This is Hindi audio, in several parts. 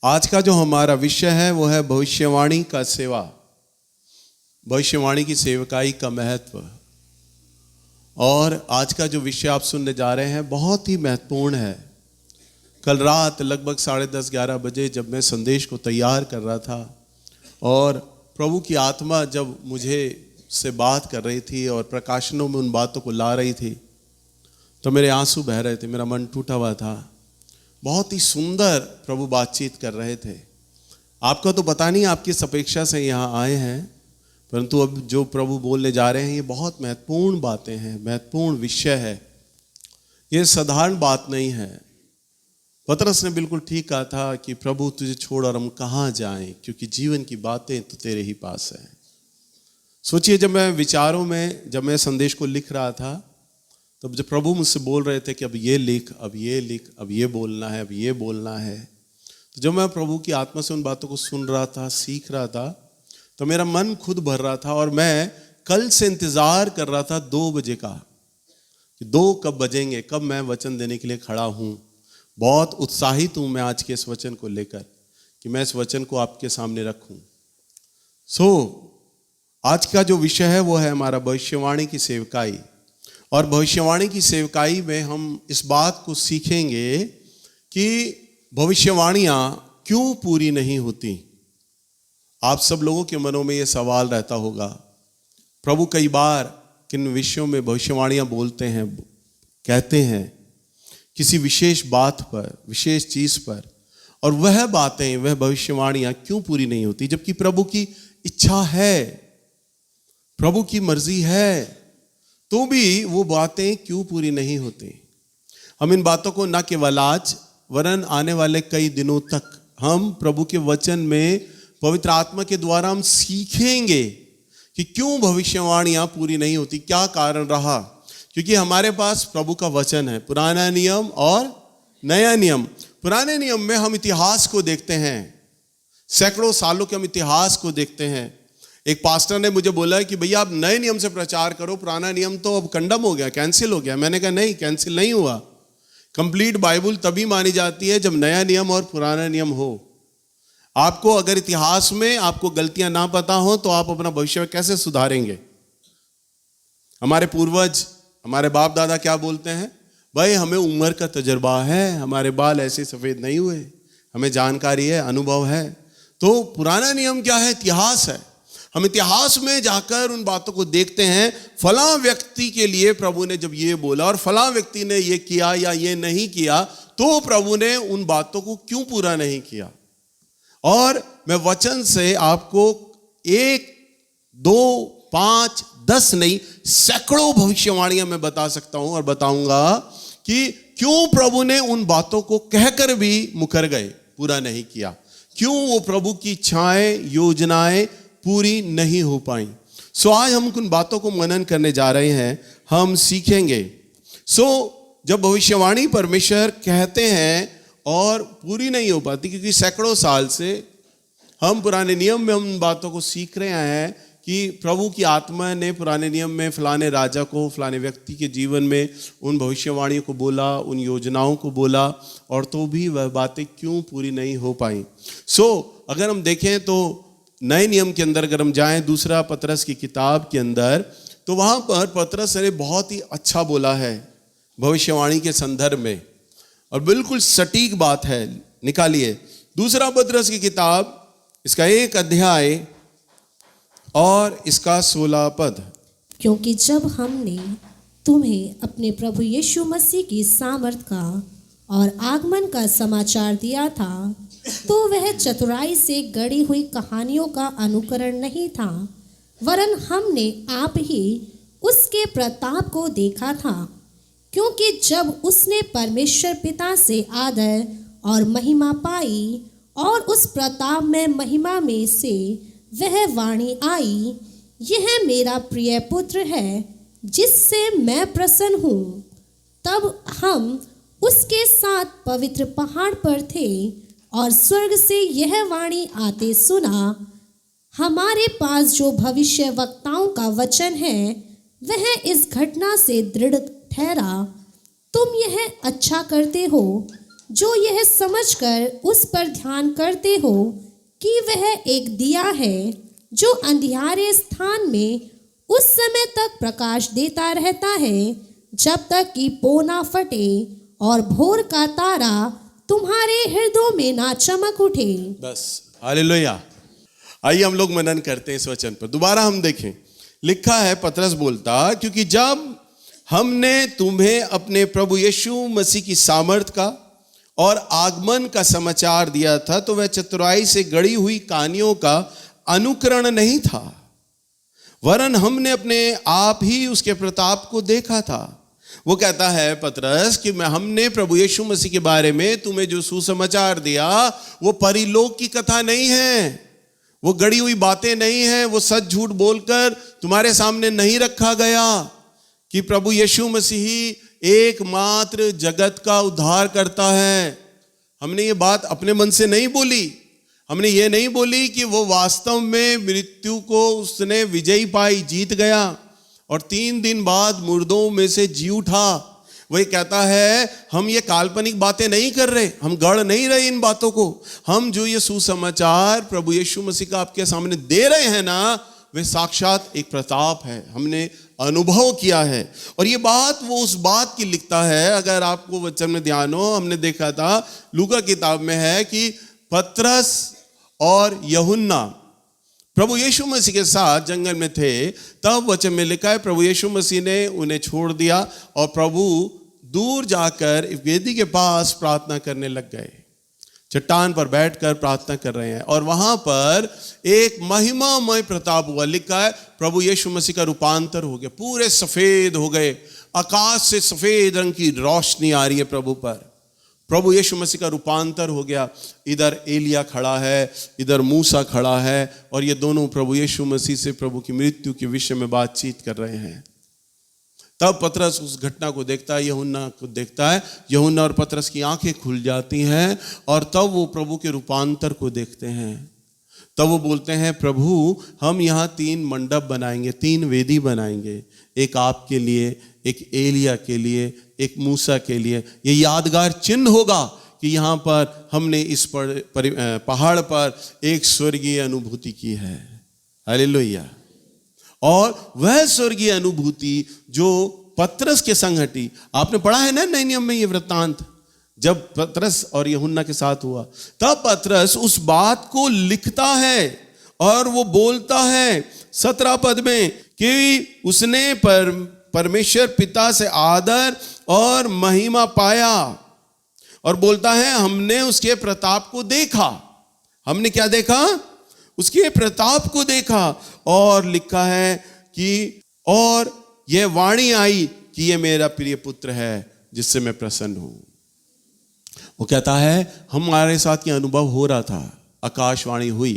आज का जो हमारा विषय है वो है भविष्यवाणी का सेवा, भविष्यवाणी की सेवकाई का महत्व। और आज का जो विषय आप सुनने जा रहे हैं बहुत ही महत्वपूर्ण है। कल रात लगभग 10:30-11 बजे जब मैं संदेश को तैयार कर रहा था और प्रभु की आत्मा जब मुझे से बात कर रही थी और प्रकाशनों में उन बातों को ला रही थी तो मेरे आंसू बह रहे थे, मेरा मन टूटा हुआ था। बहुत ही सुंदर प्रभु बातचीत कर रहे थे। आपका तो पता नहीं आप किस अपेक्षा से यहाँ आए हैं, परंतु अब जो प्रभु बोलने जा रहे हैं ये बहुत महत्वपूर्ण बातें हैं, महत्वपूर्ण विषय है। ये साधारण बात नहीं है। पतरस ने बिल्कुल ठीक कहा था कि प्रभु तुझे छोड़ और हम कहाँ जाएं, क्योंकि जीवन की बातें तो तेरे ही पास हैं। सोचिए, जब मैं विचारों में जब मैं संदेश को लिख रहा था तब जब प्रभु मुझसे बोल रहे थे कि अब ये लिख, अब ये लिख, अब ये बोलना है, अब ये बोलना है, तो जब मैं प्रभु की आत्मा से उन बातों को सुन रहा था, सीख रहा था, तो मेरा मन खुद भर रहा था। और मैं कल से इंतज़ार कर रहा था 2 बजे का, कि 2 कब बजेंगे, कब मैं वचन देने के लिए खड़ा हूँ। बहुत उत्साहित हूँ मैं आज के इस वचन को लेकर कि मैं इस वचन को आपके सामने रखूँ। आज का जो विषय है वो है हमारा भविष्यवाणी की सेवकाई। और भविष्यवाणी की सेवकाई में हम इस बात को सीखेंगे कि भविष्यवाणियाँ क्यों पूरी नहीं होती। आप सब लोगों के मनों में ये सवाल रहता होगा, प्रभु कई बार किन विषयों में भविष्यवाणियाँ बोलते हैं, कहते हैं किसी विशेष बात पर, विशेष चीज़ पर, और वह बातें, वह भविष्यवाणियाँ क्यों पूरी नहीं होती, जबकि प्रभु की इच्छा है, प्रभु की मर्जी है, तो भी वो बातें क्यों पूरी नहीं होती। हम इन बातों को न केवल आज वरन आने वाले कई दिनों तक हम प्रभु के वचन में पवित्र आत्मा के द्वारा हम सीखेंगे कि क्यों भविष्यवाणियाँ पूरी नहीं होती, क्या कारण रहा। क्योंकि हमारे पास प्रभु का वचन है, पुराना नियम और नया नियम। पुराने नियम में हम इतिहास को देखते हैं, सैकड़ों सालों के हम इतिहास को देखते हैं। एक पास्टर ने मुझे बोला कि भैया आप नए नियम से प्रचार करो, पुराना नियम तो अब कंडम हो गया, कैंसिल हो गया। मैंने कहा नहीं, कैंसिल नहीं हुआ। कंप्लीट बाइबल तभी मानी जाती है जब नया नियम और पुराना नियम हो। आपको अगर इतिहास में आपको गलतियां ना पता हो तो आप अपना भविष्य कैसे सुधारेंगे। हमारे पूर्वज, हमारे बाप दादा क्या बोलते हैं, भाई हमें उम्र का तजर्बा है, हमारे बाल ऐसे सफ़ेद नहीं हुए, हमें जानकारी है, अनुभव है। तो पुराना नियम क्या है, इतिहास है। हम इतिहास में जाकर उन बातों को देखते हैं, फलां व्यक्ति के लिए प्रभु ने जब ये बोला और फलां व्यक्ति ने ये किया या ये नहीं किया, तो प्रभु ने उन बातों को क्यों पूरा नहीं किया। और मैं वचन से आपको 1, 2, 5, 10 नहीं, सैकड़ों भविष्यवाणियां मैं बता सकता हूं और बताऊंगा कि क्यों प्रभु ने उन बातों को कहकर भी मुकर गए, पूरा नहीं किया, क्यों वो प्रभु की इच्छाएं, योजनाएं पूरी नहीं हो पाई। आज हम उन बातों को मनन करने जा रहे हैं, हम सीखेंगे। जब भविष्यवाणी परमेश्वर कहते हैं और पूरी नहीं हो पाती, क्योंकि सैकड़ों साल से हम पुराने नियम में उन बातों को सीख रहे हैं कि प्रभु की आत्मा ने पुराने नियम में फलाने राजा को, फलाने व्यक्ति के जीवन में उन भविष्यवाणियों को बोला, उन योजनाओं को बोला, और तो भी वह बातें क्यों पूरी नहीं हो पाई। अगर हम देखें तो नए नियम के अंदर अगर हम जाएं, दूसरा पतरस की किताब के अंदर, तो वहाँ पर पतरस ने बहुत ही अच्छा बोला है भविष्यवाणी के संदर्भ में, और बिल्कुल सटीक बात है। निकालिए दूसरा पतरस की किताब, इसका 1 अध्याय और इसका 16 पद। क्योंकि जब हमने तुम्हें अपने प्रभु यीशु मसीह की सामर्थ का और आगमन का समाचार दिया था, तो वह चतुराई से गढ़ी हुई कहानियों का अनुकरण नहीं था, वरन हमने आप ही उसके प्रताप को देखा था। क्योंकि जब उसने परमेश्वर पिता से आदर और महिमा पाई और उस प्रताप में महिमा में से वह वाणी आई, यह मेरा प्रिय पुत्र है जिससे मैं प्रसन्न हूँ। तब हम उसके साथ पवित्र पहाड़ पर थे और स्वर्ग से यह वाणी आते सुना, हमारे पास जो भविष्य वक्ताओं का वचन है वह इस घटना से दृढ़ ठहरा। तुम यह अच्छा करते हो जो यह समझकर उस पर ध्यान करते हो कि वह एक दिया है जो अंधियारे स्थान में उस समय तक प्रकाश देता रहता है जब तक कि पौ ना फटे और भोर का तारा तुम्हारे हृदयों में ना चमक उठे। बस हालेलुया। आइए हम लोग मनन करते हैं इस वचन पर। दोबारा हम देखें, लिखा है, पतरस बोलता, क्योंकि जब हमने तुम्हें अपने प्रभु यीशु मसीह की सामर्थ का और आगमन का समाचार दिया था तो वह चतुराई से गढ़ी हुई कहानियों का अनुकरण नहीं था, वरन हमने अपने आप ही उसके प्रताप को देखा था। वो कहता है पतरस कि हमने प्रभु यीशु मसीह के बारे में तुम्हें जो सुसमाचार दिया वो परिलोक की कथा नहीं है, वो गढ़ी हुई बातें नहीं है, वो सच झूठ बोलकर तुम्हारे सामने नहीं रखा गया कि प्रभु यीशु मसीह ही एकमात्र जगत का उद्धार करता है। हमने ये बात अपने मन से नहीं बोली, हमने ये नहीं बोली कि वो वास्तव में मृत्यु को उसने विजयी पाई, जीत गया और 3 दिन बाद मुर्दों में से जी उठा। वही कहता है हम ये काल्पनिक बातें नहीं कर रहे, हम गढ़ नहीं रहे इन बातों को। हम जो ये सुसमाचार प्रभु यीशु मसीह का आपके सामने दे रहे हैं ना, वे साक्षात एक प्रताप है, हमने अनुभव किया है। और ये बात वो उस बात की लिखता है, अगर आपको वचन में ध्यान हो, हमने देखा था लूका किताब में है कि पतरस और यूहन्ना प्रभु यीशु मसीह के साथ जंगल में थे, तब वचन में लिखा है प्रभु यीशु मसीह ने उन्हें छोड़ दिया और प्रभु दूर जाकर वेदी के पास प्रार्थना करने लग गए। चट्टान पर बैठकर प्रार्थना कर रहे हैं और वहां पर एक महिमामय प्रताप हुआ। लिखा है प्रभु यीशु मसीह का रूपांतर हो गया, पूरे सफेद हो गए, आकाश से सफेद रंग की रोशनी आ रही है प्रभु पर। प्रभु यीशु मसीह का रूपांतर हो गया। इधर एलिया खड़ा है, इधर मूसा खड़ा है और ये दोनों प्रभु यीशु मसीह से प्रभु की मृत्यु के विषय में बातचीत कर रहे हैं। तब पतरस उस घटना को देखता है, यूहन्ना को देखता है, यूहन्ना और पतरस की आंखें खुल जाती हैं और तब वो प्रभु के रूपांतर को देखते हैं। तब वो बोलते हैं प्रभु हम यहाँ 3 मंडप बनाएंगे, 3 वेदी बनाएंगे, एक आपके लिए, एक एलिया के लिए, एक मूसा के लिए। ये यादगार चिन्ह होगा कि यहाँ पर हमने इस पहाड़ पर एक स्वर्गीय अनुभूति की है। हालेलुया। और वह स्वर्गीय अनुभूति जो पतरस के संग हटी, आपने पढ़ा है ना नए नियम में ये वृत्तांत, जब पतरस और यूहन्ना के साथ हुआ, तब पतरस उस बात को लिखता है और वो बोलता है 17 पद में कि उसने परमेश्वर पिता से आदर और महिमा पाया और बोलता है हमने उसके प्रताप को देखा। हमने क्या देखा? उसके प्रताप को देखा। और लिखा है कि और यह वाणी आई कि यह मेरा प्रिय पुत्र है जिससे मैं प्रसन्न हूं। वो कहता है हमारे साथ ये अनुभव हो रहा था, आकाशवाणी हुई,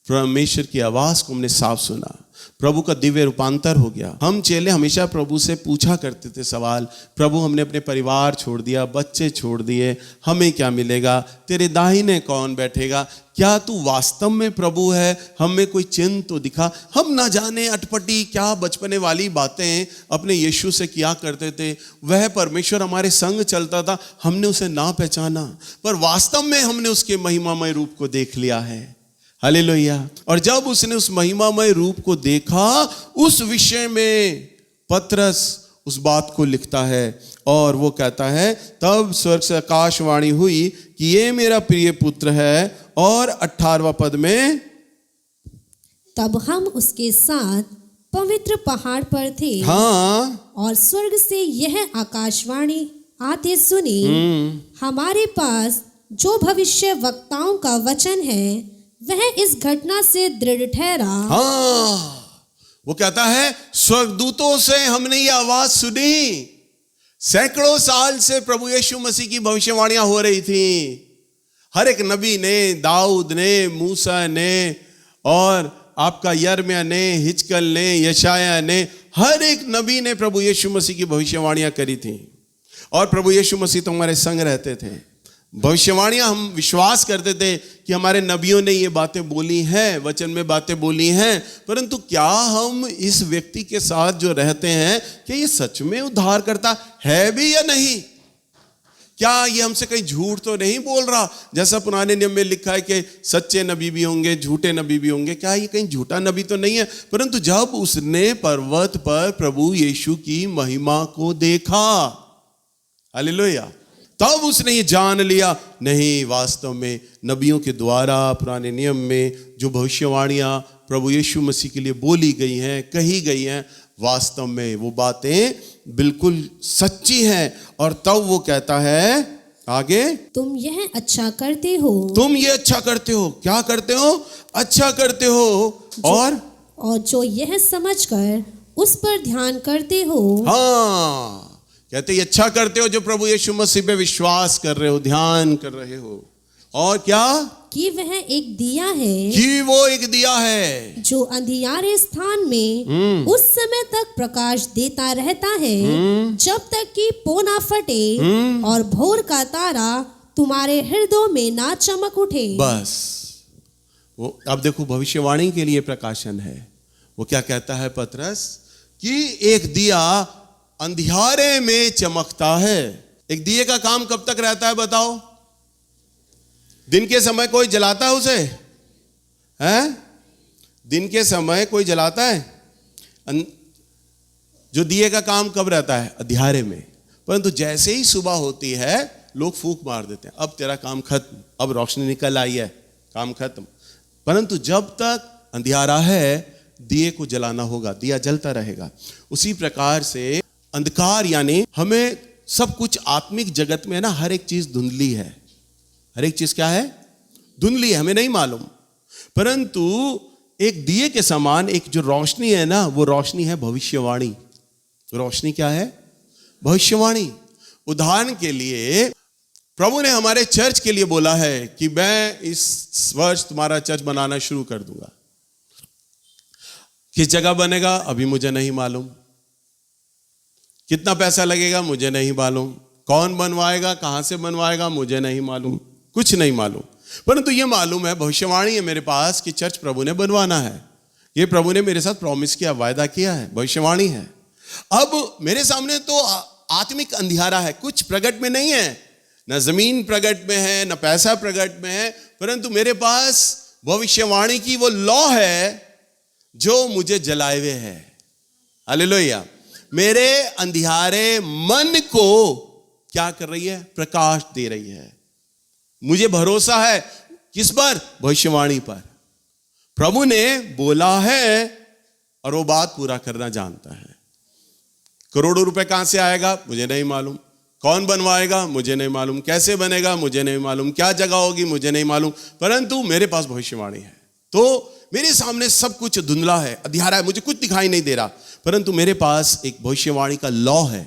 परमेश्वर की आवाज को हमने साफ सुना, प्रभु का दिव्य रूपांतर हो गया। हम चेले हमेशा प्रभु से पूछा करते थे सवाल, प्रभु हमने अपने परिवार छोड़ दिया, बच्चे छोड़ दिए, हमें क्या मिलेगा? तेरे दाहिने कौन बैठेगा? क्या तू वास्तव में प्रभु है? हमें कोई चिन्ह तो दिखा। हम ना जाने अटपटी क्या बचपने वाली बातें अपने यीशु से किया करते थे। वह परमेश्वर हमारे संग चलता था, हमने उसे ना पहचाना, पर वास्तव में हमने उसके महिमामय रूप को देख लिया है। हालेलुया। और जब उसने उस महिमामय रूप को देखा, उस विषय में पतरस उस बात को लिखता है और वो कहता है तब स्वर्ग से आकाशवाणी हुई कि ये मेरा प्रिय पुत्र है। और 18वां पद में तब हम उसके साथ पवित्र पहाड़ पर थे, हाँ, और स्वर्ग से यह आकाशवाणी आते सुनी, हमारे पास जो भविष्य वक्ताओं का वचन है वह इस घटना से दृढ़ ठहरा। हाँ, वो कहता है स्वर्गदूतों से हमने ये आवाज सुनी। सैकड़ों साल से प्रभु यीशु मसीह की भविष्यवाणियां हो रही थी। हर एक नबी ने, दाऊद ने, मूसा ने और आपका यर्मिया ने, हिजकिय्याह ने, यशायाह ने, हर एक नबी ने प्रभु यीशु मसीह की भविष्यवाणियां करी थी। और प्रभु यीशु मसीह तो हमारे संग रहते थे। भविष्यवाणियां हम विश्वास करते थे कि हमारे नबियों ने ये बातें बोली हैं, वचन में बातें बोली हैं, परंतु क्या हम इस व्यक्ति के साथ जो रहते हैं कि ये सच में उद्धार करता है भी या नहीं? क्या ये हमसे कहीं झूठ तो नहीं बोल रहा? जैसा पुराने नियम में लिखा है कि सच्चे नबी भी होंगे, झूठे नबी भी होंगे, क्या ये कहीं झूठा नबी तो नहीं है? परंतु जब उसने पर्वत पर प्रभु यीशु की महिमा को देखा, हालेलुया, तब उसने ये जान लिया, नहीं, वास्तव में नबियों के द्वारा पुराने नियम में जो भविष्यवाणियां प्रभु यीशु मसीह के लिए बोली गई हैं, कही गई हैं, वास्तव में वो बातें बिल्कुल सच्ची हैं। और तब वो कहता है आगे, तुम यह अच्छा करते हो, तुम ये अच्छा करते हो। क्या करते हो? अच्छा करते हो। और जो यह समझकर उस पर ध्यान करते हो। हाँ, कहते ये अच्छा करते हो जो प्रभु यीशु मसीह पे विश्वास कर रहे हो, ध्यान कर रहे हो। और क्या? कि वह एक दिया है, कि वो एक दिया है जो अंधियारे स्थान में उस समय तक प्रकाश देता रहता है जब तक कि पो ना फटे और भोर का तारा तुम्हारे हृदयों में ना चमक उठे। बस वो अब देखो, भविष्यवाणी के लिए प्रकाशन है। वो क्या कहता है पतरस? कि एक दिया अंधियारे में चमकता है। एक दिए का काम कब तक रहता है बताओ? दिन के समय कोई जलाता है उसे? हैं? दिन के समय कोई जलाता है? जो दिए का काम कब रहता है? अंधियारे में। परंतु जैसे ही सुबह होती है लोग फूंक मार देते हैं, अब तेरा काम खत्म, अब रोशनी निकल आई है, काम खत्म। परंतु जब तक अंधियारा है दिए को जलाना होगा, दिया जलता रहेगा। उसी प्रकार से अंधकार यानी हमें सब कुछ आत्मिक जगत में ना हर एक चीज धुंधली है। हर एक चीज क्या है? धुंधली है, हमें नहीं मालूम। परंतु एक दिए के समान एक जो रोशनी है ना, वो रोशनी है भविष्यवाणी। रोशनी क्या है? भविष्यवाणी। उदाहरण के लिए प्रभु ने हमारे चर्च के लिए बोला है कि मैं इस वर्ष तुम्हारा चर्च बनाना शुरू कर दूंगा। किस जगह बनेगा अभी मुझे नहीं मालूम, कितना पैसा लगेगा मुझे नहीं मालूम, कौन बनवाएगा, कहां से बनवाएगा मुझे नहीं मालूम, कुछ नहीं मालूम। परंतु ये मालूम है, भविष्यवाणी है मेरे पास कि चर्च प्रभु ने बनवाना है। ये प्रभु ने मेरे साथ प्रॉमिस किया, वायदा किया है, भविष्यवाणी है। अब मेरे सामने तो आत्मिक अंधियारा है, कुछ प्रकट में नहीं है, न जमीन प्रकट में है, न पैसा प्रकट में है, परंतु मेरे पास भविष्यवाणी की वो लौ है जो मुझे जलाए हुए है। हालेलुया। मेरे अंधियारे मन को क्या कर रही है? प्रकाश दे रही है। मुझे भरोसा है किस पर? भविष्यवाणी पर। प्रभु ने बोला है और वो बात पूरा करना जानता है। करोड़ों रुपए कहां से आएगा मुझे नहीं मालूम, कौन बनवाएगा मुझे नहीं मालूम, कैसे बनेगा मुझे नहीं मालूम, क्या जगह होगी मुझे नहीं मालूम, परंतु मेरे पास भविष्यवाणी है। तो मेरे सामने सब कुछ धुंधला है, अंधियारा है, मुझे कुछ दिखाई नहीं दे रहा, परंतु मेरे पास एक भविष्यवाणी का लौ है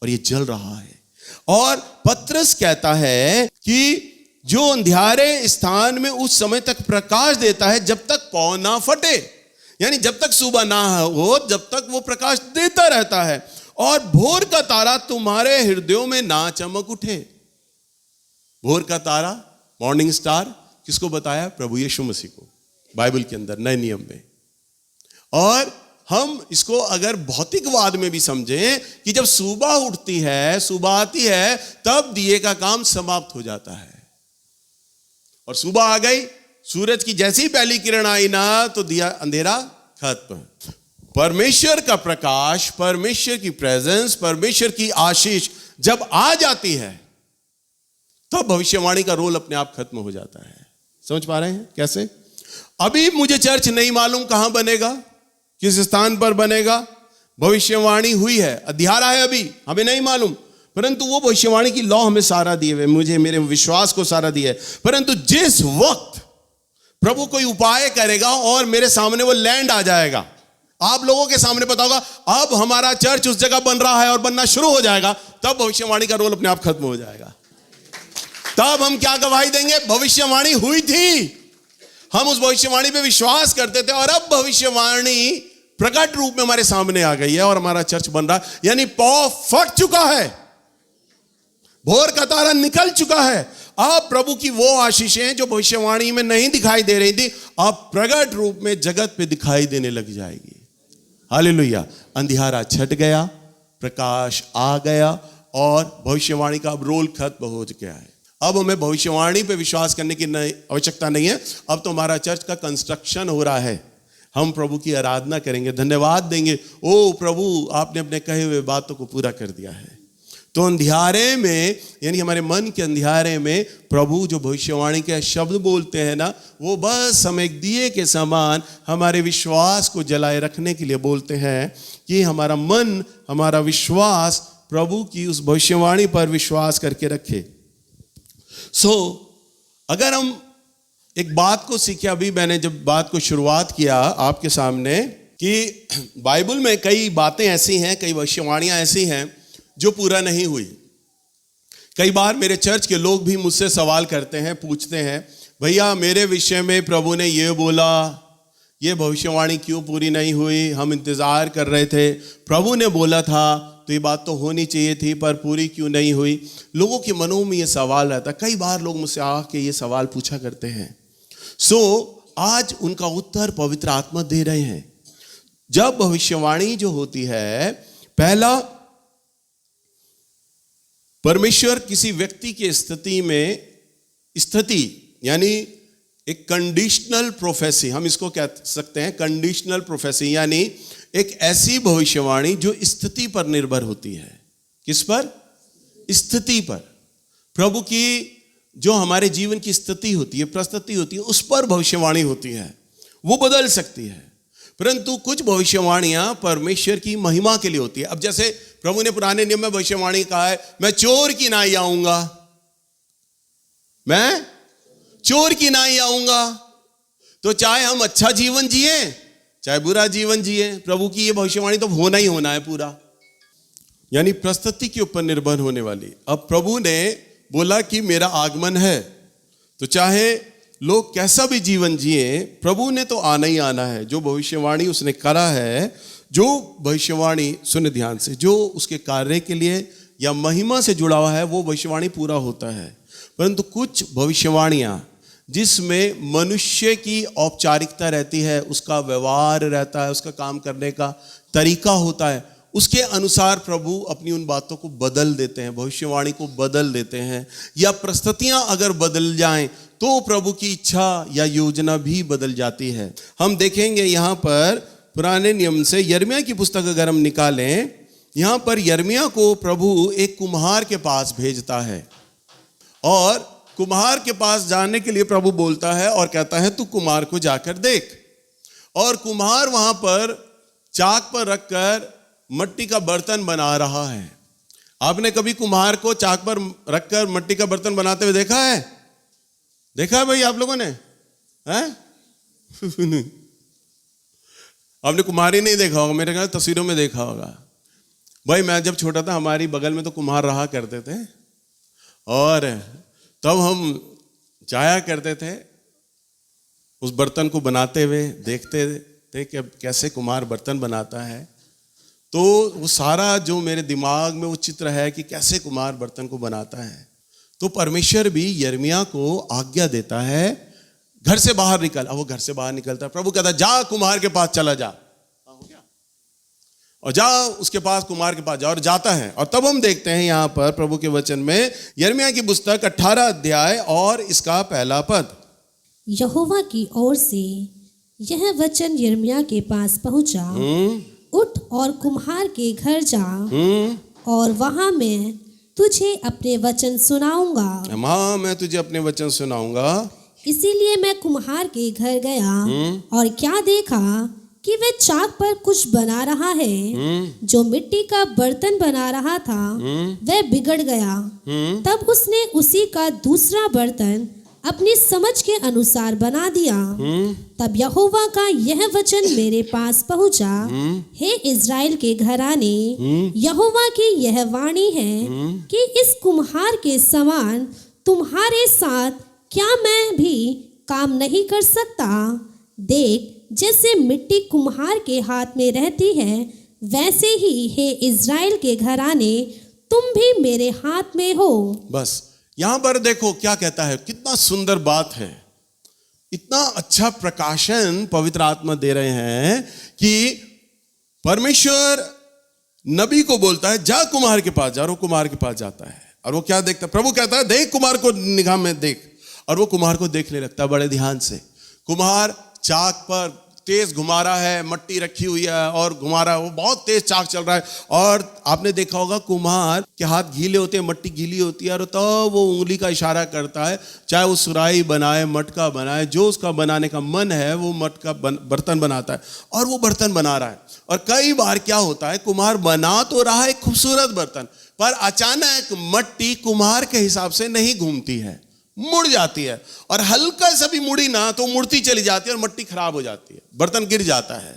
और ये जल रहा है। और पतरस कहता है कि जो अंधियारे स्थान में उस समय तक प्रकाश देता है जब तक पौ ना फटे, यानी जब तक सुबह ना हो जब तक वो प्रकाश देता रहता है, और भोर का तारा तुम्हारे हृदयों में ना चमक उठे। भोर का तारा, मॉर्निंग स्टार, किसको बताया? प्रभु यीशु मसीह को, बाइबल के अंदर नए नियम में। और हम इसको अगर भौतिकवाद में भी समझें कि जब सुबह उठती है, सुबह आती है, तब दिए का काम समाप्त हो जाता है। और सुबह आ गई, सूरज की जैसी पहली किरण आई ना, तो दिया अंधेरा खत्म। परमेश्वर का प्रकाश, परमेश्वर की प्रेजेंस, परमेश्वर की आशीष जब आ जाती है, तब भविष्यवाणी का रोल अपने आप खत्म हो जाता है। समझ पा रहे हैं कैसे? अभी मुझे चर्च नहीं मालूम कहां बनेगा, किस स्थान पर बनेगा, भविष्यवाणी हुई है, अंधियारा है, अभी हमें नहीं मालूम, परंतु वो भविष्यवाणी की लौ हमें सारा दिए हुए, मुझे मेरे विश्वास को सारा दिया है। परंतु जिस वक्त प्रभु कोई उपाय करेगा और मेरे सामने वो लैंड आ जाएगा, आप लोगों के सामने पता होगा अब हमारा चर्च उस जगह बन रहा है और बनना शुरू हो जाएगा, तब भविष्यवाणी का रोल अपने आप खत्म हो जाएगा। तब हम क्या गवाही देंगे? भविष्यवाणी हुई थी, हम उस भविष्यवाणी पे विश्वास करते थे, और अब भविष्यवाणी प्रकट रूप में हमारे सामने आ गई है और हमारा चर्च बन रहा है। यानी पौ फट चुका है, भोर का तारा निकल चुका है। अब प्रभु की वो आशीषें जो भविष्यवाणी में नहीं दिखाई दे रही थी, अब प्रकट रूप में जगत पे दिखाई देने लग जाएगी। हालेलुया। अंधियारा छट गया, प्रकाश आ गया, और भविष्यवाणी का अब रोल खत्म हो गया है। अब हमें भविष्यवाणी पे विश्वास करने की आवश्यकता नहीं है। अब तो हमारा चर्च का कंस्ट्रक्शन हो रहा है, हम प्रभु की आराधना करेंगे, धन्यवाद देंगे, ओ प्रभु आपने अपने कहे हुए बातों को पूरा कर दिया है। तो अंधियारे में, यानी हमारे मन के अंधियारे में प्रभु जो भविष्यवाणी के शब्द बोलते हैं ना, वो बस हम एक दिए के समान हमारे विश्वास को जलाए रखने के लिए बोलते हैं कि हमारा मन, हमारा विश्वास प्रभु की उस भविष्यवाणी पर विश्वास करके रखे। अगर हम एक बात को सीखे, अभी मैंने जब बात को शुरुआत किया आपके सामने कि बाइबल में कई बातें ऐसी हैं, कई भविष्यवाणियां ऐसी हैं जो पूरा नहीं हुई। कई बार मेरे चर्च के लोग भी मुझसे सवाल करते हैं, पूछते हैं, भैया मेरे विषय में प्रभु ने ये बोला, ये भविष्यवाणी क्यों पूरी नहीं हुई? हम इंतजार कर रहे थे, प्रभु ने बोला था तो ये बात तो होनी चाहिए थी, पर पूरी क्यों नहीं हुई? लोगों के मनों में ये सवाल रहता है। कई बार लोग मुझसे आके ये सवाल पूछा करते हैं। आज उनका उत्तर पवित्र आत्मा दे रहे हैं। जब भविष्यवाणी जो होती है, पहला, परमेश्वर किसी व्यक्ति की स्थिति यानी एक कंडीशनल प्रोफेसी, हम इसको कह सकते हैं कंडीशनल प्रोफेसी, यानी एक ऐसी भविष्यवाणी जो स्थिति पर निर्भर होती है। किस पर? स्थिति पर। प्रभु की जो हमारे जीवन की स्थिति होती है, परिस्थिति होती है, उस पर भविष्यवाणी होती है। वो बदल सकती है, परंतु कुछ भविष्यवाणियां परमेश्वर की महिमा के लिए होती है। अब जैसे प्रभु ने पुराने नियम में भविष्यवाणी कहा है, मैं चोर की नाई आऊंगा, मैं चोर की नाई आऊंगा। तो चाहे हम अच्छा जीवन जिए चाहे बुरा जीवन जिए, प्रभु की ये भविष्यवाणी तो होना ही होना है पूरा, यानी परिस्थिति के ऊपर निर्भर होने वाली। अब प्रभु ने बोला कि मेरा आगमन है, तो चाहे लोग कैसा भी जीवन जिए, प्रभु ने तो आना ही आना है। जो भविष्यवाणी उसने करा है, जो भविष्यवाणी, सुन ध्यान से, जो उसके कार्य के लिए या महिमा से जुड़ा हुआ है, वो भविष्यवाणी पूरा होता है। परंतु कुछ भविष्यवाणियां जिसमें मनुष्य की औपचारिकता रहती है, उसका व्यवहार रहता है, उसका काम करने का तरीका होता है, उसके अनुसार प्रभु अपनी उन बातों को बदल देते हैं, भविष्यवाणी को बदल देते हैं। या परिस्थितियां अगर बदल जाएं तो प्रभु की इच्छा या योजना भी बदल जाती है। हम देखेंगे यहाँ पर पुराने नियम से यिर्मयाह की पुस्तक अगर हम निकालें, यहाँ पर यिर्मयाह को प्रभु एक कुम्हार के पास भेजता है, और कुम्हार के पास जाने के लिए प्रभु बोलता है और कहता है तू कुम्हार को जाकर देख। और कुम्हार वहां पर चाक पर रखकर मट्टी का बर्तन बना रहा है। आपने कभी कुम्हार को चाक पर रखकर मट्टी का बर्तन बनाते हुए देखा है? देखा है भाई आप लोगों ने? हैं? आपने कुम्हार ही नहीं देखा होगा, मेरे ख्याल तस्वीरों में देखा होगा। भाई मैं जब छोटा था, हमारी बगल में तो कुम्हार रहा करते थे, और तब हम जाया करते थे, उस बर्तन को बनाते हुए देखते थे कि अब कैसे कुम्हार बर्तन बनाता है। तो वो सारा जो मेरे दिमाग में वो चित्र है कि कैसे कुम्हार बर्तन को बनाता है। तो परमेश्वर भी यिर्मयाह को आज्ञा देता है, घर से बाहर निकल। अब वो घर से बाहर निकलता है, प्रभु कहता है जा कुम्हार के पास चला जा, हो गया, और जा उसके पास, कुम्हार के पास जा, और जाता है। और तब हम देखते हैं यहाँ पर प्रभु के वचन में, यिर्मयाह की पुस्तक 18 अध्याय और इसका पहला पद, यहोवा की ओर से यह वचन यिर्मयाह के पास पहुंचा, उठ और कुम्हार के घर जा, और वहां मैं तुझे अपने वचन सुनाऊंगा। हाँ, मैं तुझे अपने वचन सुनाऊंगा। इसीलिए मैं कुम्हार के घर गया, और क्या देखा कि वह चाक पर कुछ बना रहा है। जो मिट्टी का बर्तन बना रहा था वह बिगड़ गया। तब उसने उसी का दूसरा बर्तन अपनी समझ के अनुसार बना दिया। तब यहोवा का यह वचन मेरे पास पहुंचा, हे इज़राइल के घराने, यहोवा की यह वाणी है कि इस कुम्हार के समान तुम्हारे साथ क्या मैं भी काम नहीं कर सकता? देख, जैसे मिट्टी कुम्हार के हाथ में रहती है, वैसे ही हे इज़राइल के घराने, तुम भी मेरे हाथ में हो। बस यहां पर देखो क्या कहता है, कितना सुंदर बात है, इतना अच्छा प्रकाशन पवित्र आत्मा दे रहे हैं कि परमेश्वर नबी को बोलता है जा कुम्हार के पास जा, और वो कुम्हार के पास जाता है और वो क्या देखता है, प्रभु कहता है देख कुम्हार को निगाह में देख, और वो कुम्हार को देखने लगता है बड़े ध्यान से। कुम्हार चाक पर तेज घुमा रहा है, मट्टी रखी हुई है और घुमा रहा है, वो बहुत तेज चाक चल रहा है। और आपने देखा होगा कुम्हार के हाथ गीले होते हैं, मट्टी गीली होती है, और तो वो उंगली का इशारा करता है, चाहे वो सुराही बनाए, मटका बनाए, जो उसका बनाने का मन है वो मटका बर्तन बनाता है, और वो बर्तन बना रहा है। और कई बार क्या होता है, कुम्हार बना तो रहा है खूबसूरत बर्तन, पर अचानक मट्टी कुम्हार के हिसाब से नहीं घूमती है, मुड़ जाती है, और हल्का सा भी मुड़ी ना तो मुड़ती चली जाती है और मट्टी खराब हो जाती है, बर्तन गिर जाता है।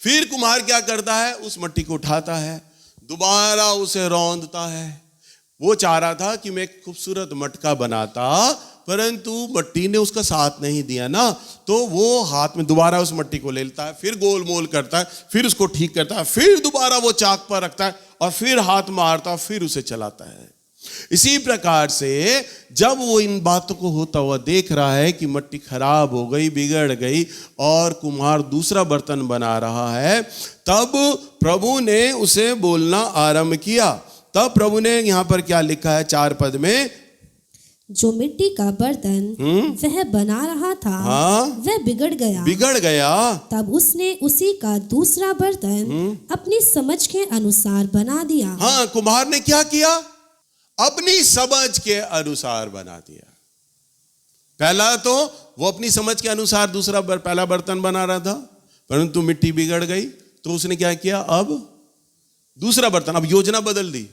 फिर कुम्हार क्या करता है, उस मट्टी को उठाता है, दोबारा उसे रौंदता है। वो चाह रहा था कि मैं एक खूबसूरत मटका बनाता, परंतु मट्टी ने उसका साथ नहीं दिया ना, तो वो हाथ में दोबारा उस मट्टी को ले लेता है, फिर गोल मोल करता है, फिर उसको ठीक करता है, फिर दोबारा वो चाक पर रखता है और फिर हाथ मारता, फिर उसे चलाता है। इसी प्रकार से जब वो इन बातों को होता हुआ देख रहा है कि मट्टी खराब हो गई, बिगड़ गई, और कुम्हार दूसरा बर्तन बना रहा है, तब प्रभु ने उसे बोलना आरंभ किया। तब प्रभु ने यहां पर क्या लिखा है 4 पद में, जो मिट्टी का बर्तन वह बना रहा था, हाँ, वह बिगड़ गया। तब उसने उसी का दूसरा बर्तन अपनी समझ के अनुसार बना दिया। हाँ, कुम्हार ने क्या किया, अपनी समझ के अनुसार बना दिया। पहला तो वो अपनी समझ के अनुसार पहला बर्तन बना रहा था, परंतु मिट्टी बिगड़ गई, तो उसने क्या किया, अब दूसरा बर्तन, अब योजना बदल दी।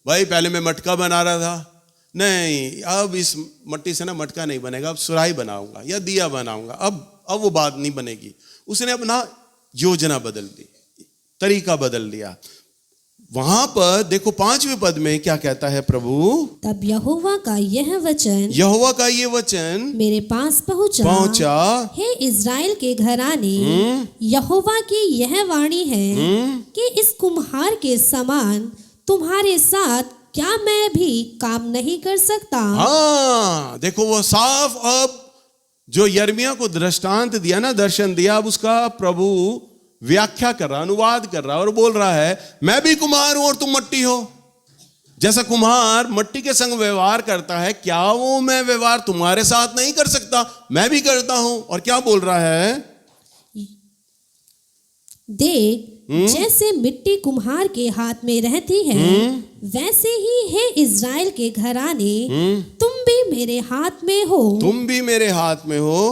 भाई पहले मैं मटका बना रहा था, नहीं, अब इस मट्टी से ना मटका नहीं बनेगा, अब सुराही बनाऊंगा या दिया बनाऊंगा, अब वो बात नहीं बनेगी। उसने अपना योजना बदल दी, तरीका बदल दिया। वहां पर देखो 5वें पद में क्या कहता है प्रभु, तब यहोवा का ये वचन मेरे पास पहुंचा, हे इज़राइल के घराने, यहोवा की यह वाणी है कि इस कुम्हार के समान तुम्हारे साथ क्या मैं भी काम नहीं कर सकता। हाँ, देखो वो साफ, अब जो यिर्मयाह को दृष्टांत दिया ना, दर्शन दिया, अब उसका प्रभु व्याख्या कर रहा, अनुवाद कर रहा और बोल रहा है, मैं भी कुम्हार हूं और तुम मट्टी हो। जैसा कुम्हार मट्टी के संग व्यवहार करता है, क्या वो मैं व्यवहार तुम्हारे साथ नहीं कर सकता, मैं भी करता हूं। और क्या बोल रहा है, देख जैसे मिट्टी कुम्हार के हाथ में रहती है, वैसे ही है इज़राइल के घराने, तुम भी मेरे हाथ में हो। तुम भी मेरे हाथ में हो।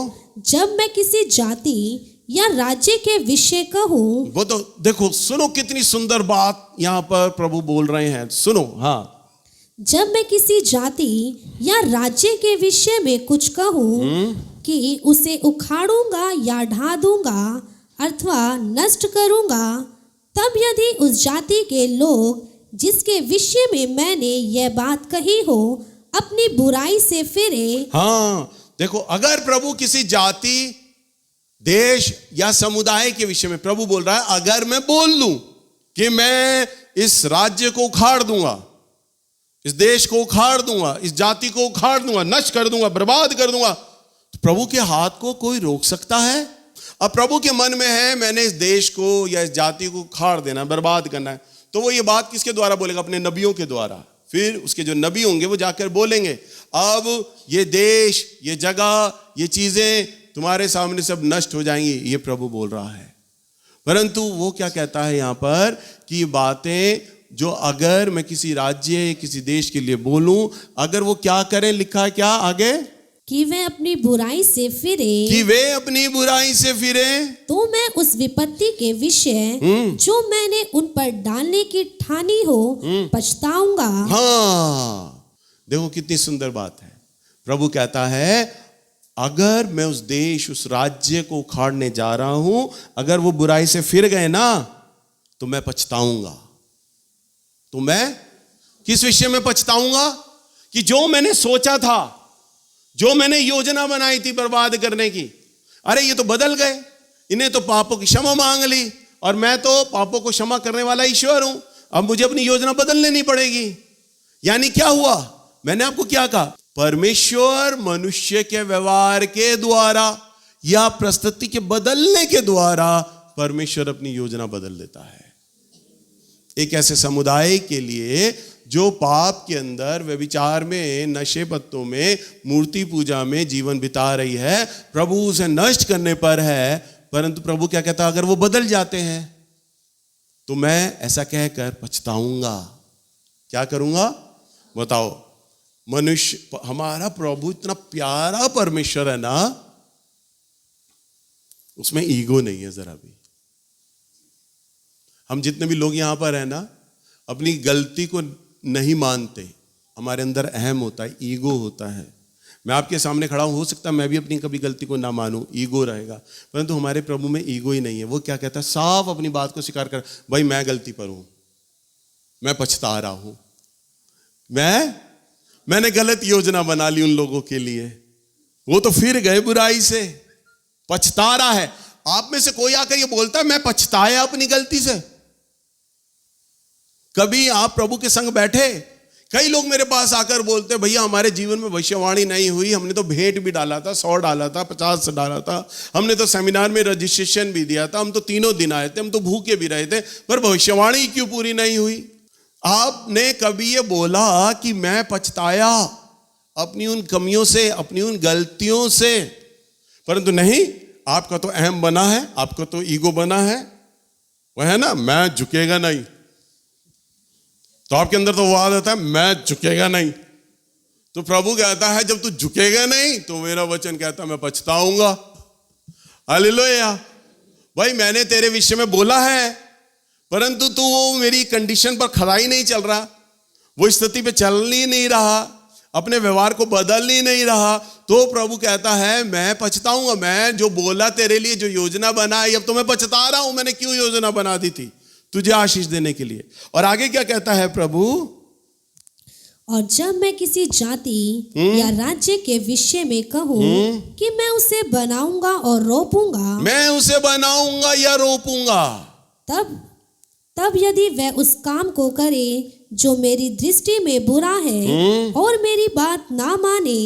जब मैं किसी जाति या राज्य के विषय कहूं, वो तो देखो, सुनो कितनी सुंदर बात यहां पर प्रभु बोल रहे हैं, सुनो। हाँ, जब मैं किसी जाति या राज्य के विषय में कुछ कहूं कि उसे उखाड़ूंगा या ढा दूंगा अथवा नष्ट करूंगा, तब यदि उस जाति के लोग जिसके विषय में मैंने यह बात कही हो अपनी बुराई से फिरे। हाँ, देखो, अगर प्रभु किसी जाति, देश या समुदाय के विषय में प्रभु बोल रहा है, अगर मैं बोल लूं कि मैं इस राज्य को उखाड़ दूंगा, इस देश को उखाड़ दूंगा, इस जाति को उखाड़ दूंगा, नष्ट कर दूंगा, बर्बाद कर दूंगा, तो प्रभु के हाथ को कोई रोक सकता है? अब प्रभु के मन में है मैंने इस देश को या इस जाति को उखाड़ देना, बर्बाद करना है, तो वो ये बात किसके द्वारा बोलेगा? अपने नबियों के द्वारा। फिर उसके जो नबी होंगे वो जाकर बोलेंगे, अब ये देश, ये जगह, ये चीजें तुम्हारे सामने सब नष्ट हो जाएंगी, ये प्रभु बोल रहा है। परंतु वो क्या कहता है यहां पर कि ये बातें जो अगर मैं किसी राज्य, किसी देश के लिए बोलूं, अगर वो क्या करें, लिखा है क्या आगे, कि वे अपनी बुराई से फिरे, कि वे अपनी बुराई से फिरे, तो मैं उस विपत्ति के विषय जो मैंने उन पर डालने की ठानी हो पछताऊंगा। हाँ, देखो कितनी सुंदर बात है। प्रभु कहता है अगर मैं उस देश, उस राज्य को उखाड़ने जा रहा हूं, अगर वो बुराई से फिर गए ना, तो मैं पछताऊंगा। तो मैं किस विषय में पछताऊंगा? कि जो मैंने सोचा था, जो मैंने योजना बनाई थी बर्बाद करने की, अरे ये तो बदल गए, इन्हें तो पापों की क्षमा मांग ली, और मैं तो पापों को क्षमा करने वाला ईश्वर हूं, अब मुझे अपनी योजना बदल लेनी पड़ेगी। यानी क्या हुआ? मैंने आपको क्या कहा? परमेश्वर मनुष्य के व्यवहार के द्वारा या परिस्थिति के बदलने के द्वारा परमेश्वर अपनी योजना बदल देता है। एक ऐसे समुदाय के लिए जो पाप के अंदर, व्यभिचार में, नशे पत्तों में, मूर्ति पूजा में जीवन बिता रही है। प्रभु उसे नष्ट करने पर है, परंतु प्रभु क्या कहता है, अगर वो बदल जाते हैं तो मैं ऐसा कहकर पछताऊंगा। क्या करूंगा बताओ। मनुष्य, हमारा प्रभु इतना प्यारा परमेश्वर है ना, उसमें ईगो नहीं है जरा भी। हम जितने भी लोग यहां पर है ना, अपनी गलती को नहीं मानते, हमारे अंदर अहम होता है, ईगो होता है। मैं आपके सामने खड़ा हूं, हो सकता है मैं भी अपनी कभी गलती को ना मानूं, ईगो रहेगा, परंतु हमारे प्रभु में ईगो ही नहीं है। वो क्या कहता है, साफ अपनी बात को स्वीकार कर, भाई मैं गलती पर हूं, मैं पछता रहा हूं, मैंने गलत योजना बना ली उन लोगों के लिए, वो तो फिर गए बुराई से, पछता रहा है। आप में से कोई आकर ये बोलता है मैं पछताया अपनी गलती से? कभी आप प्रभु के संग बैठे? कई लोग मेरे पास आकर बोलते भैया हमारे जीवन में भविष्यवाणी नहीं हुई, हमने तो भेंट भी डाला था, 100 डाला था, 50 डाला था, हमने तो सेमिनार में रजिस्ट्रेशन भी दिया था, हम तो 3 दिन आए थे, हम तो भूखे भी रहे थे, पर भविष्यवाणी क्यों पूरी नहीं हुई? आपने कभी ये बोला कि मैं पछताया अपनी उन कमियों से, अपनी उन गलतियों से? परंतु नहीं, आपका तो अहम बना है, आपका तो ईगो बना है, वह है ना, मैं झुकेगा नहीं। तो आपके अंदर तो वो आदत है, मैं झुकेगा नहीं। तो प्रभु कहता है जब तू झुकेगा नहीं तो मेरा वचन कहता है मैं पछताऊंगा। हालेलुया। भाई मैंने तेरे विषय में बोला है, परंतु तू वो मेरी कंडीशन पर खड़ा ही नहीं चल रहा, वो स्थिति पे चल ही नहीं रहा, अपने व्यवहार को बदल ही नहीं रहा, तो प्रभु कहता है मैं पछताऊंगा। मैं जो बोला तेरे लिए, जो योजना बनाई, अब तो मैं पछता रहा हूं, मैंने क्यों योजना बना दी थी तुझे आशीष देने के लिए। और आगे क्या कहता है प्रभु, और जब मैं किसी जाति या राज्य के विषय में कहूं कि मैं उसे बनाऊंगा और रोपूंगा, मैं उसे बनाऊंगा या रोपूंगा, तब यदि वह उस काम को करे जो मेरी दृष्टि में बुरा है और मेरी बात ना माने,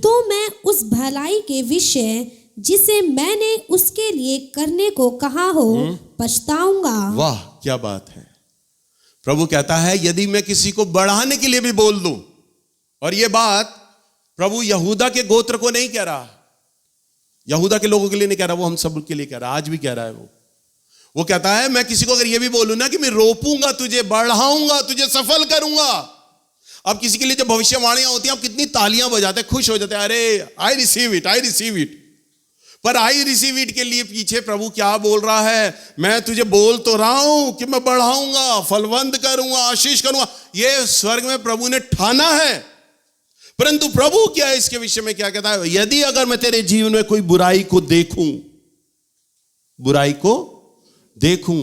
तो मैं उस भलाई के विषय जिसे मैंने उसके लिए करने को कहा हो पछताऊंगा। वाह क्या बात है। प्रभु कहता है यदि मैं किसी को बढ़ाने के लिए भी बोल दूं, और ये बात प्रभु यहूदा के गोत्र को नहीं कह रहा, यहूदा के लोगों के लिए नहीं कह रहा, वो हम सब के लिए कह रहा, आज भी कह रहा है। वो कहता है मैं किसी को अगर ये भी बोलूं ना कि मैं रोपूंगा तुझे, बढ़ाऊंगा तुझे, सफल करूंगा। अब किसी के लिए जब भविष्यवाणियां होती हैं, आप कितनी तालियां बजाते, खुश हो जाते, अरे I receive it, I receive it. पर आई रिसीव इट के लिए पीछे प्रभु क्या बोल रहा है, मैं तुझे बोल तो रहा हूं कि मैं बढ़ाऊंगा, फलवंत करूंगा, आशीष करूंगा, ये स्वर्ग में प्रभु ने ठाना है। परंतु प्रभु क्या है इसके विषय में क्या कहता है, यदि अगर मैं तेरे जीवन में कोई बुराई को देखूं, बुराई को देखूं,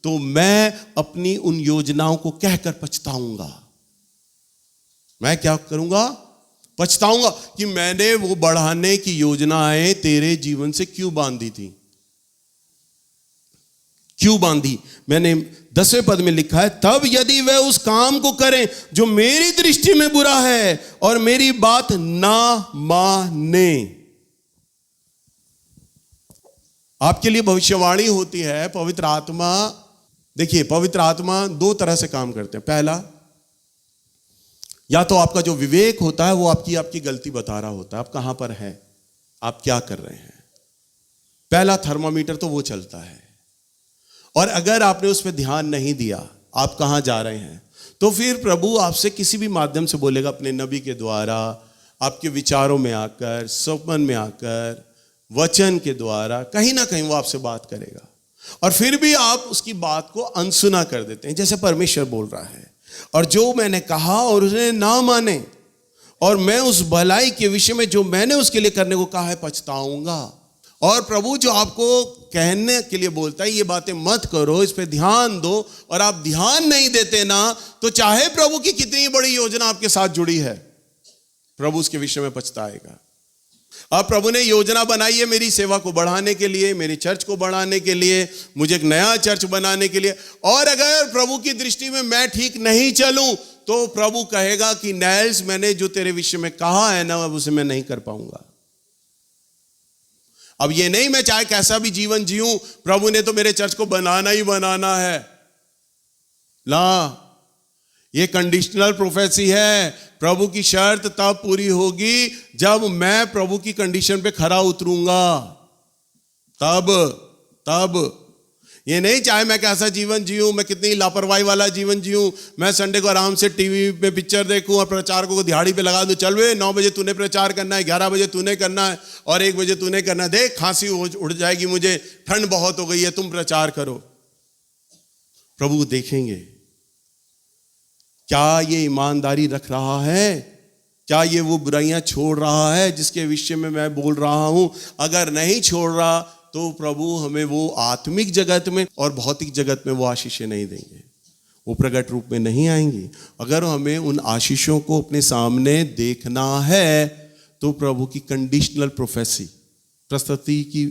तो मैं अपनी उन योजनाओं को कहकर पछताऊंगा। मैं क्या करूंगा, पछताऊंगा कि मैंने वो बढ़ाने की योजनाएं तेरे जीवन से क्यों बांधी थी, क्यों बांधी। मैंने 10वें पद में लिखा है, तब यदि वह उस काम को करें जो मेरी दृष्टि में बुरा है और मेरी बात ना माने। आपके लिए भविष्यवाणी होती है, पवित्र आत्मा, देखिए पवित्र आत्मा 2 तरह से काम करते हैं। पहला, या तो आपका जो विवेक होता है वो आपकी गलती बता रहा होता है, आप कहां पर हैं, आप क्या कर रहे हैं। पहला थर्मामीटर तो वो चलता है, और अगर आपने उस पर ध्यान नहीं दिया आप कहां जा रहे हैं, तो फिर प्रभु आपसे किसी भी माध्यम से बोलेगा, अपने नबी के द्वारा, आपके विचारों में आकर, स्वप्न में आकर, वचन के द्वारा, कहीं ना कहीं वो आपसे बात करेगा, और फिर भी आप उसकी बात को अनसुना कर देते हैं। जैसे परमेश्वर बोल रहा है, और जो मैंने कहा और उसने ना माने, और मैं उस भलाई के विषय में जो मैंने उसके लिए करने को कहा है पछताऊंगा। और प्रभु जो आपको कहने के लिए बोलता है, ये बातें मत करो, इस पे ध्यान दो, और आप ध्यान नहीं देते ना, तो चाहे प्रभु की कितनी बड़ी योजना आपके साथ जुड़ी है, प्रभु उसके विषय में पछताएगा। अब प्रभु ने योजना बनाई है मेरी सेवा को बढ़ाने के लिए, मेरी चर्च को बढ़ाने के लिए, मुझे एक नया चर्च बनाने के लिए, और अगर प्रभु की दृष्टि में मैं ठीक नहीं चलूं, तो प्रभु कहेगा कि नैल्स, मैंने जो तेरे विषय में कहा है ना, अब उसे मैं नहीं कर पाऊंगा। अब ये नहीं मैं चाहे कैसा भी जीवन जीऊं, प्रभु ने तो मेरे चर्च को बनाना ही बनाना है। ला, ये कंडीशनल प्रोफेसी है। प्रभु की शर्त तब पूरी होगी जब मैं प्रभु की कंडीशन पे खरा उतरूंगा, तब ये नहीं चाहे मैं कैसा जीवन जीऊं, मैं कितनी लापरवाही वाला जीवन जीऊं, मैं संडे को आराम से टीवी पे पिक्चर देखूं और प्रचारकों को दिहाड़ी पे लगा दूं, चल वे 9 बजे तूने प्रचार करना है, 11 बजे तूने करना है और 1 बजे तूने करना है, देख खांसी उड़ जाएगी मुझे, ठंड बहुत हो गई है, तुम प्रचार करो। प्रभु देखेंगे क्या ये ईमानदारी रख रहा है, क्या ये वो बुराइयां छोड़ रहा है जिसके विषय में मैं बोल रहा हूं। अगर नहीं छोड़ रहा तो प्रभु हमें वो आत्मिक जगत में और भौतिक जगत में वो आशीषें नहीं देंगे, वो प्रकट रूप में नहीं आएंगी। अगर हमें उन आशीषों को अपने सामने देखना है तो प्रभु की कंडीशनल प्रोफेसी, प्रस्तुति की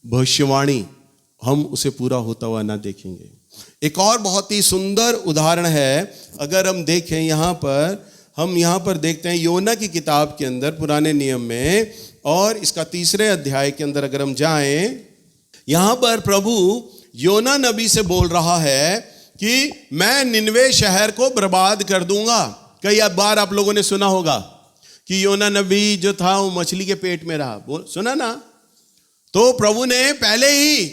भविष्यवाणी, हम उसे पूरा होता हुआ ना देखेंगे। एक और बहुत ही सुंदर उदाहरण है, अगर हम देखें हम यहाँ पर देखते हैं योना की किताब के अंदर पुराने नियम में, और इसका 3 अध्याय के अंदर अगर हम जाएं, यहाँ पर प्रभु योना नबी से बोल रहा है कि मैं निनवे शहर को बर्बाद कर दूंगा। कई बार आप लोगों ने सुना होगा कि योना नबी जो था वो मछली के पेट में रहा, सुना ना? तो प्रभु ने पहले ही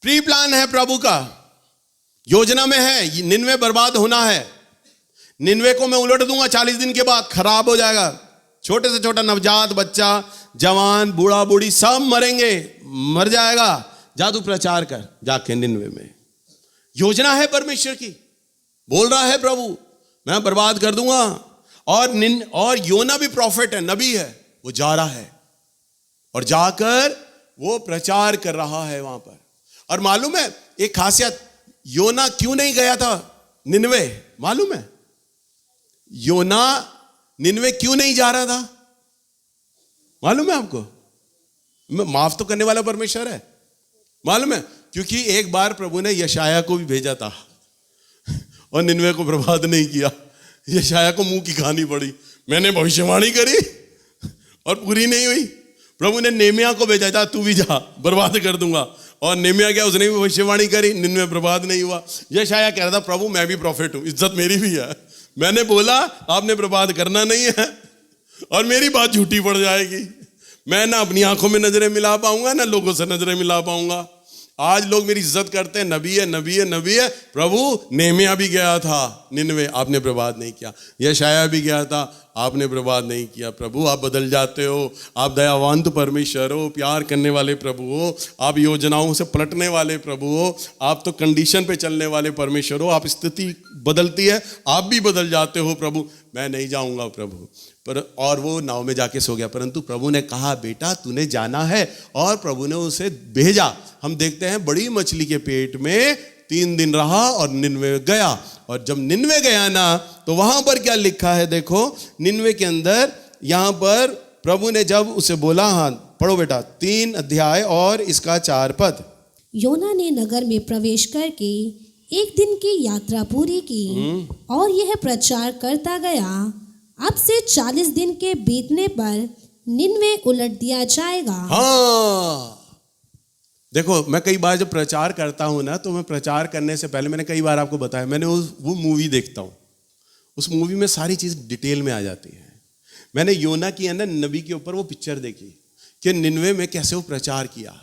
प्री प्लान है, प्रभु का योजना में है, निनवे बर्बाद होना है, निनवे को मैं उलट दूंगा 40 दिन के बाद, खराब हो जाएगा, छोटे से छोटा नवजात बच्चा, जवान, बूढ़ा बूढ़ी सब मरेंगे, मर जाएगा, जादू प्रचार कर जाके निनवे में। योजना है परमेश्वर की, बोल रहा है प्रभु मैं बर्बाद कर दूंगा। और योना भी प्रॉफिट है, नबी है, वो जा रहा है और जाकर वो प्रचार कर रहा है वहां पर। और मालूम है एक खासियत, योना क्यों नहीं गया था निनवे, मालूम है? योना निनवे क्यों नहीं जा रहा था, मालूम है आपको? माफ तो करने वाला परमेश्वर है, मालूम है? क्योंकि एक बार प्रभु ने यशाया को भी भेजा था और निनवे को बर्बाद नहीं किया। यशाया को मुंह की कहानी पड़ी, मैंने भविष्यवाणी करी और पूरी नहीं हुई। प्रभु ने नेमिया को भेजा था, तू भी जा, बर्बाद कर दूंगा। और नेमिया क्या, उसने भी भविष्यवाणी करी, निनवे बर्बाद नहीं हुआ। यशाया कह रहा था प्रभु मैं भी प्रॉफिट हूं, इज्जत मेरी भी है, मैंने बोला आपने बर्बाद करना नहीं है और मेरी बात झूठी पड़ जाएगी, मैं ना अपनी आंखों में नजरें मिला पाऊंगा ना लोगों से नजरें मिला पाऊंगा। आज लोग मेरी इज्जत करते हैं, नबी है नबी है नबी है। प्रभु नेमिया भी गया था निनवे, आपने बर्बाद नहीं किया। यशाया भी गया था, आपने बर्बाद नहीं किया। प्रभु आप बदल जाते हो, आप दयावान तो परमेश्वर हो, प्यार करने वाले प्रभु हो, आप योजनाओं से पलटने वाले प्रभु हो, आप तो कंडीशन पे चलने वाले परमेश्वर हो। आप स्थिति बदलती है, आप भी बदल जाते हो प्रभु। मैं नहीं जाऊंगा प्रभु पर, और वो नाव में जाके सो गया। परंतु प्रभु ने कहा बेटा तूने जाना है, और प्रभु ने उसे भेजा। हम देखते हैं बड़ी मछली के पेट में 3 दिन रहा और निनवे गया। और जब निनवे गया ना तो वहां पर क्या लिखा है देखो, निनवे के अंदर यहां पर प्रभु ने जब उसे बोला, हाँ पढ़ो बेटा, 3 अध्याय और इसका 4 पद। योना ने नगर में प्रवेश करके 1 दिन की यात्रा पूरी की और यह प्रचार करता गया, अब से 40 दिन के बीतने पर निनवे उलट दिया जाएगा। हाँ देखो, मैं कई बार जब प्रचार करता हूं ना, तो मैं प्रचार करने से पहले, मैंने कई बार आपको बताया, मैंने वो मूवी देखता हूं, उस मूवी में सारी चीज डिटेल में आ जाती है। मैंने योना की है ना नबी के ऊपर वो पिक्चर देखी कि निनवे में कैसे वो प्रचार किया।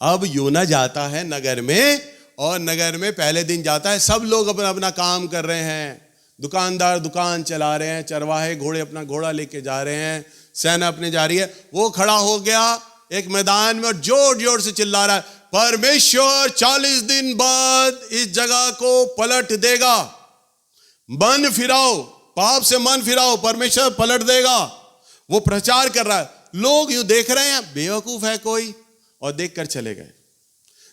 अब योना जाता है नगर में, और नगर में पहले दिन जाता है, सब लोग अपना अपना काम कर रहे हैं, दुकानदार दुकान चला रहे हैं, चरवाहे घोड़े अपना घोड़ा लेके जा रहे हैं, सेना अपने जा रही है। वो खड़ा हो गया एक मैदान में और जोर जोर से चिल्ला रहा है, परमेश्वर 40 दिन बाद इस जगह को पलट देगा, मन फिराओ, पाप से मन फिराओ, परमेश्वर पलट देगा। वो प्रचार कर रहा है, लोग यूं देख रहे हैं बेवकूफ है कोई, और देखकर चले गए।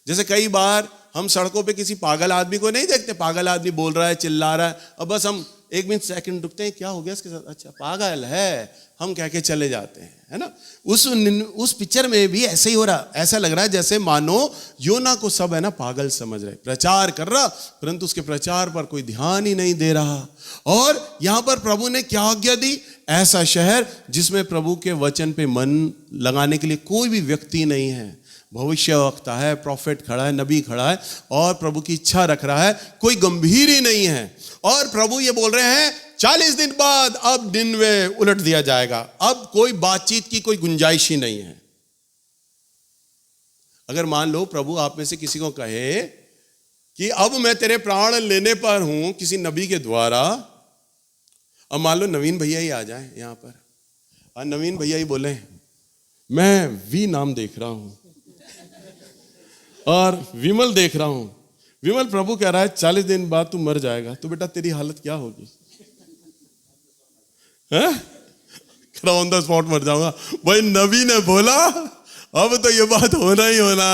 जैसे कई बार हम सड़कों पे किसी पागल आदमी को नहीं देखते, पागल आदमी बोल रहा है, चिल्ला रहा है, अब बस हम 1 मिनट सेकंड रुकते हैं, क्या हो गया इसके साथ, अच्छा पागल है, हम कह के चले जाते हैं, है ना। उस पिक्चर में भी ऐसे ही हो रहा, ऐसा लग रहा है जैसे मानो योना को सब है ना पागल समझ रहे, प्रचार कर रहा, परंतु उसके प्रचार पर कोई ध्यान ही नहीं दे रहा। और यहां पर प्रभु ने क्या आज्ञा दी, ऐसा शहर जिसमें प्रभु के वचन पे मन लगाने के लिए कोई भी व्यक्ति नहीं है, भविष्य वक्ता है, प्रॉफिट खड़ा है, नबी खड़ा है और प्रभु की इच्छा रख रहा है, कोई गंभीर ही नहीं है। और प्रभु ये बोल रहे हैं 40 दिन बाद अब निनवे उलट दिया जाएगा, अब कोई बातचीत की कोई गुंजाइश ही नहीं है। अगर मान लो प्रभु आप में से किसी को कहे कि अब मैं तेरे प्राण लेने पर हूं किसी नबी के द्वारा, अब मान लो नवीन भैया ही आ जाए यहां पर और नवीन भैया ही बोले मैं वी नाम देख रहा हूं और विमल देख रहा हूं, विमल प्रभु कह रहा है 40 दिन बाद तू मर जाएगा, तो बेटा तेरी हालत क्या होगी? ऑन द स्पॉट मर जाऊंगा। भाई नबी ने बोला अब तो ये बात होना ही होना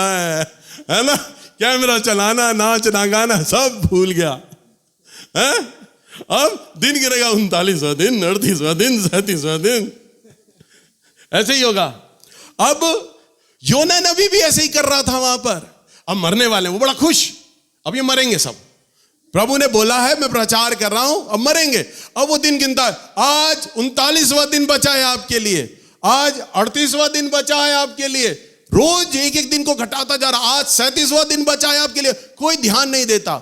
है ना? कैमरा चलाना, नाचना, गाना सब भूल गया है? अब दिन गिरेगा 39वां दिन, 38वां दिन, 37वां दिन, ऐसे ही होगा। अब योना नबी भी ऐसे ही कर रहा था वहां पर। अब मरने वाले वो बड़ा खुश, अब ये मरेंगे सब, प्रभु ने बोला है मैं प्रचार कर रहा हूं, अब मरेंगे। अब वो दिन गिनता है, आज 39वां दिन बचा है आपके लिए, आज 38वां दिन बचा है आपके लिए, रोज एक एक दिन को घटाता जा रहा, आज 37वां दिन बचा है आपके लिए, कोई ध्यान नहीं देता,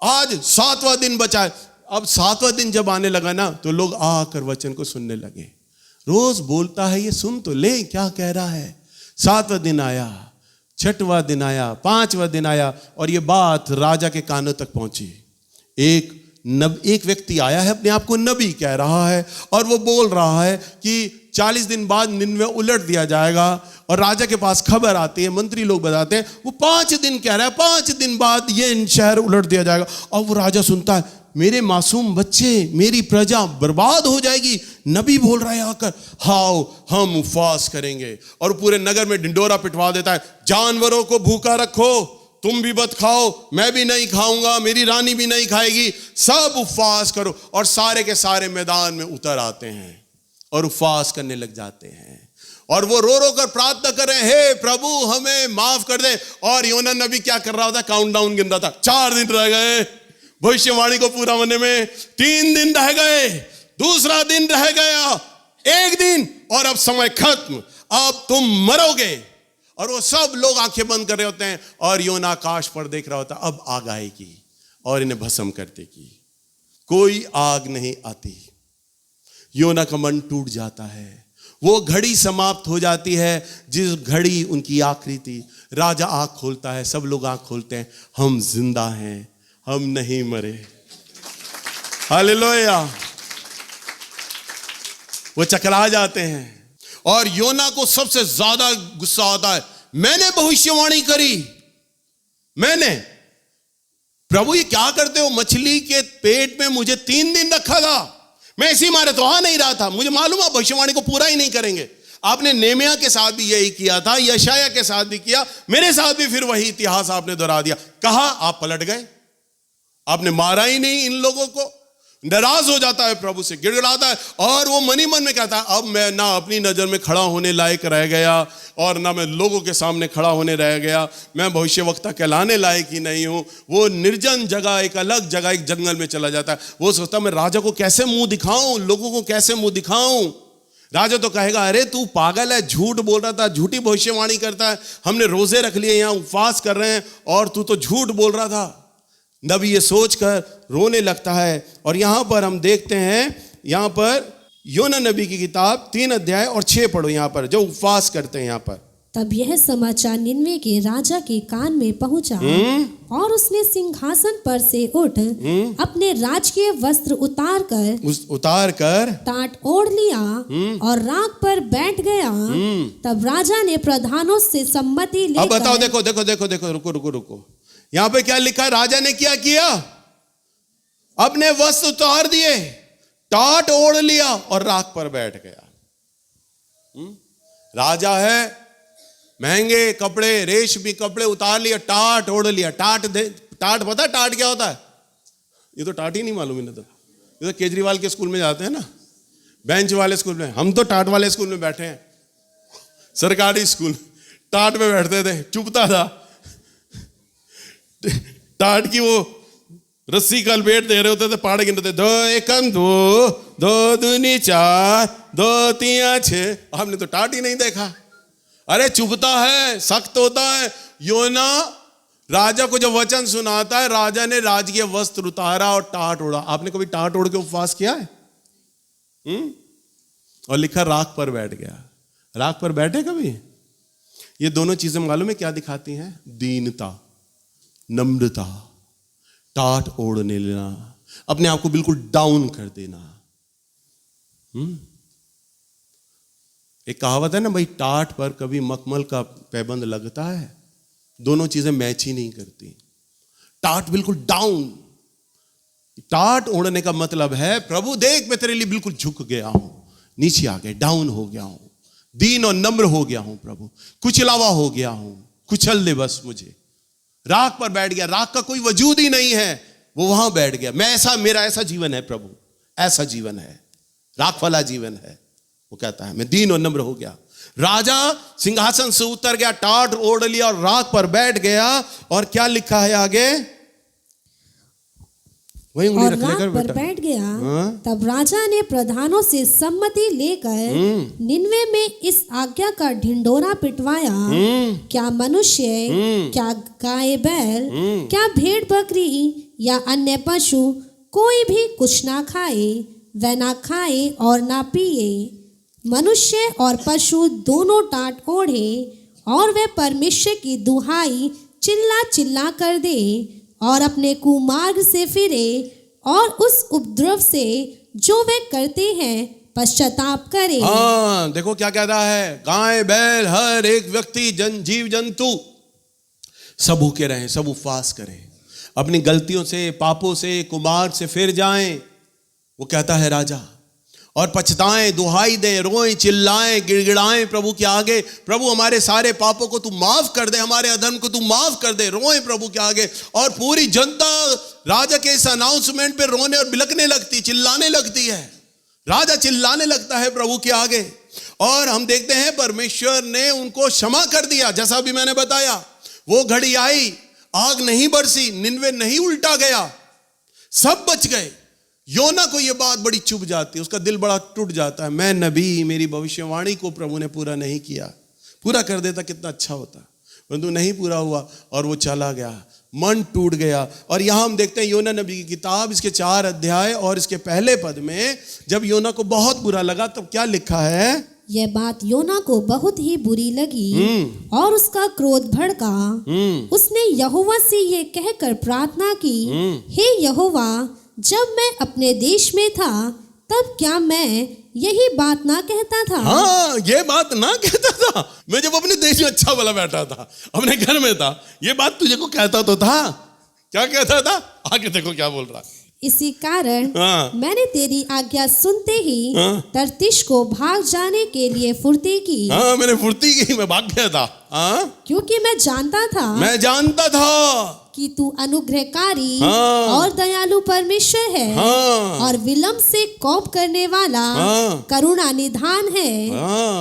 आज 7वां दिन बचा है। अब 7वां दिन जब आने लगा ना तो लोग आकर वचन को सुनने लगे। रोज बोलता है ये सुन तो ले क्या कह रहा है। 7वां दिन आया, 6वां दिन आया, 5वां दिन आया और ये बात राजा के कानों तक पहुंची। एक व्यक्ति आया है, अपने आप को नबी कह रहा है और वो बोल रहा है कि 40 दिन बाद निनवे उलट दिया जाएगा। और राजा के पास खबर आती है, मंत्री लोग बताते हैं वो 5 दिन कह रहा है, 5 दिन बाद ये शहर उलट दिया जाएगा। और वो राजा सुनता है मेरे मासूम बच्चे, मेरी प्रजा बर्बाद हो जाएगी, नबी बोल रहा है आकर हाओ हम उपवास करेंगे। और पूरे नगर में ढिंडोरा पिटवा देता है, जानवरों को भूखा रखो, तुम भी मत खाओ, मैं भी नहीं खाऊंगा, मेरी रानी भी नहीं खाएगी, सब उपवास करो। और सारे के सारे मैदान में उतर आते हैं और उपवास करने लग जाते हैं और वो रो रो कर प्रार्थना कर रहे हैं, हे प्रभु हमें माफ कर दे। और योना नबी क्या कर रहा था? काउंटडाउन गिन रहा था, 4 दिन रह गए भविष्यवाणी को पूरा होने में, 3 दिन रह गए, दूसरा दिन रह गया, 1 दिन और अब समय खत्म, अब तुम मरोगे। और वो सब लोग आंखें बंद कर रहे होते हैं और योना आकाश पर देख रहा होता, अब आग आएगी और इन्हें भस्म कर देगी। कोई आग नहीं आती। योना का मन टूट जाता है। वो घड़ी समाप्त हो जाती है जिस घड़ी उनकी आखिरी थी। राजा आंख खोलता है, सब लोग आंख खोलते हैं, हम जिंदा हैं, हम नहीं मरे। हालेलुया। वो चकरा जाते हैं और योना को सबसे ज्यादा गुस्सा आता है, मैंने भविष्यवाणी करी, मैंने। प्रभु ये क्या करते हो? मछली के पेट में मुझे 3 दिन रखा था, मैं इसी मारे तो आ नहीं रहा था, मुझे मालूम है भविष्यवाणी को पूरा ही नहीं करेंगे। आपने नेमिया के साथ भी यही किया था, यशाया के साथ भी किया, मेरे साथ भी फिर वही इतिहास आपने दोहरा दिया। कहा आप पलट गए, आपने मारा ही नहीं इन लोगों को। नाराज हो जाता है, प्रभु से गिड़गिड़ाता है और वो मनी मन में कहता है अब मैं ना अपनी नजर में खड़ा होने लायक रह गया और ना मैं लोगों के सामने खड़ा होने रह गया, मैं भविष्यवक्ता कहलाने लायक ही नहीं हूं। वो निर्जन जगह, एक अलग जगह, एक जंगल में चला जाता है। वो सोचता मैं राजा को कैसे मुंह दिखाऊं, लोगों को कैसे मुंह दिखाऊं। राजा तो कहेगा अरे तू पागल है, झूठ बोल रहा था, झूठी भविष्यवाणी करता है, हमने रोजे रख लिए, यहाँ उपवास कर रहे हैं और तू तो झूठ बोल रहा था। नबी ये सोचकर रोने लगता है। और यहां पर हम देखते हैं, यहां पर योना नबी की किताब 3 अध्याय और 6 पढ़ो, यहां पर जो उपवास करते हैं। यहां पर तब यह समाचार निनवे के राजा के कान में पहुंचा और उसने सिंहासन पर से उठ अपने राजकीय वस्त्र उतार कर टाट ओढ़ लिया और राख पर बैठ गया। तब राजा ने प्रधानों से सम्मति लेकर, अब बताओ, देखो देखो देखो देखो, रुको रुको रुको, यहां पे क्या लिखा है? राजा ने क्या किया? अपने वस्त्र उतार दिए, टाट ओढ़ लिया और राख पर बैठ गया। राजा है, महंगे कपड़े, रेशमी कपड़े उतार लिया, टाट ओढ़ लिया। टाट पता टाट क्या होता है? ये तो टाट ही नहीं मालूम इन्हें तो। ये तो केजरीवाल के स्कूल में जाते हैं ना, बेंच वाले स्कूल में। हम तो टाट वाले स्कूल में बैठे हैं, सरकारी स्कूल। टाट में बैठते थे, चुभता था। टाट की वो रस्सी का लपेट दे रहे होते थे, पाड़े गिनते थे, 2 एकम 2, 2 दूनी 4, 2 3 6। हमने तो टाट ही नहीं देखा। अरे चुभता है, सख्त होता है। योना राजा को जब वचन सुनाता है, राजा ने राजकीय वस्त्र उतारा और टाट ओढ़ा। आपने कभी टाट ओढ़ के उपवास किया है? और लिखा राख पर बैठ गया। राख पर बैठे कभी? ये दोनों चीजें मालूम है क्या दिखाती हैं? दीनता, नम्रता, टाट ओढ़ने लेना, अपने आप को बिल्कुल डाउन कर देना। एक कहावत है ना भाई, टाट पर कभी मखमल का पैबंद लगता है। दोनों चीजें मैच ही नहीं करती। टाट बिल्कुल डाउन, टाट ओढ़ने का मतलब है प्रभु देख मैं तेरे लिए बिल्कुल झुक गया हूं, नीचे आ गया, डाउन हो गया हूं, दीन और नम्र हो गया हूं प्रभु, कुचलावा हो गया हूं, कुचल दे बस मुझे। राख पर बैठ गया, राख का कोई वजूद ही नहीं है, वो वहां बैठ गया। मैं ऐसा, मेरा ऐसा जीवन है प्रभु, ऐसा जीवन है, राख वाला जीवन है। वो कहता है मैं दीन और नम्र हो गया। राजा सिंहासन से उतर गया, टाट ओढ़ लिया और राख पर बैठ गया। और क्या लिखा है आगे? वही उंगली और रख राख लेकर पर बेटा। बैठ गया। हाँ? तब राजा ने प्रधानों से सम्मति लेकर निन्वे में इस आज्ञा का ढिंढोरा पिटवाया, क्या मनुष्य, क्या गाय बैल, क्या भेड़ बकरी या अन्य पशु कोई भी कुछ ना खाए, वह ना खाए और ना पिए। मनुष्य और पशु दोनों टाट ओढ़े और वे परमेश्वर की दुहाई चिल्ला चिल्ला कर दे और अपने कुमार्ग से फिरे और उस उपद्रव से जो वे करते हैं पश्चाताप करे। हाँ, देखो क्या कहता है, गाय बैल हर एक व्यक्ति, जीव जंतु सब भूखे रहें, सब उपवास करें, अपनी गलतियों से, पापों से, कुमार्ग से फिर जाएं। वो कहता है राजा, और पछताएं, दुहाई दें, रोएं, चिल्लाएं, गिड़गिड़ाएं प्रभु के आगे, प्रभु हमारे सारे पापों को तू माफ कर दे, हमारे अधर्म को तू माफ कर दे। रोएं प्रभु के आगे। और पूरी जनता राजा के इस अनाउंसमेंट पे रोने और बिलकने लगती, चिल्लाने लगती है। राजा चिल्लाने लगता है प्रभु के आगे। और हम देखते हैं परमेश्वर ने उनको क्षमा कर दिया, जैसा भी मैंने बताया। वो घड़ी आई, आग नहीं बरसी, निन्वे नहीं उल्टा गया, सब बच गए। योना को यह बात बड़ी चुभ जाती है, उसका दिल बड़ा टूट जाता है। मैं नबी, मेरी भविष्यवाणी को प्रभु ने पूरा नहीं किया, पूरा कर देता कितना अच्छा होता, परंतु नहीं पूरा हुआ और वो चला गया, मन टूट गया। और यहां हम देखते हैं योना नबी की किताब, इसके 4 अध्याय और इसके पहले पद में, जब योना को बहुत बुरा लगा तब क्या लिखा है? यह बात योना को बहुत ही बुरी लगी और उसका क्रोध भड़का। उसने यहोवा से यह कहकर प्रार्थना की, हे यहोवा, जब मैं अपने देश में था तब क्या मैं यही बात ना कहता था? हाँ, ये बात ना कहता था। मैं जब अपने देश में अच्छा वाला बैठा था, अपने घर में था, ये बात तुझे को कहता तो था। क्या कहता था? आगे देखो क्या बोल रहा है। इसी कारण मैंने तेरी आज्ञा सुनते ही तर्तीश को भाग जाने के लिए फुर्ती की। हाँ, मैंने फुर्ती की, मैं भाग गया था। क्योंकि मैं जानता था कि तू अनुग्रहकारी और दयालु परमेश्वर है और विलंब से कोप करने वाला, करुणा निधान है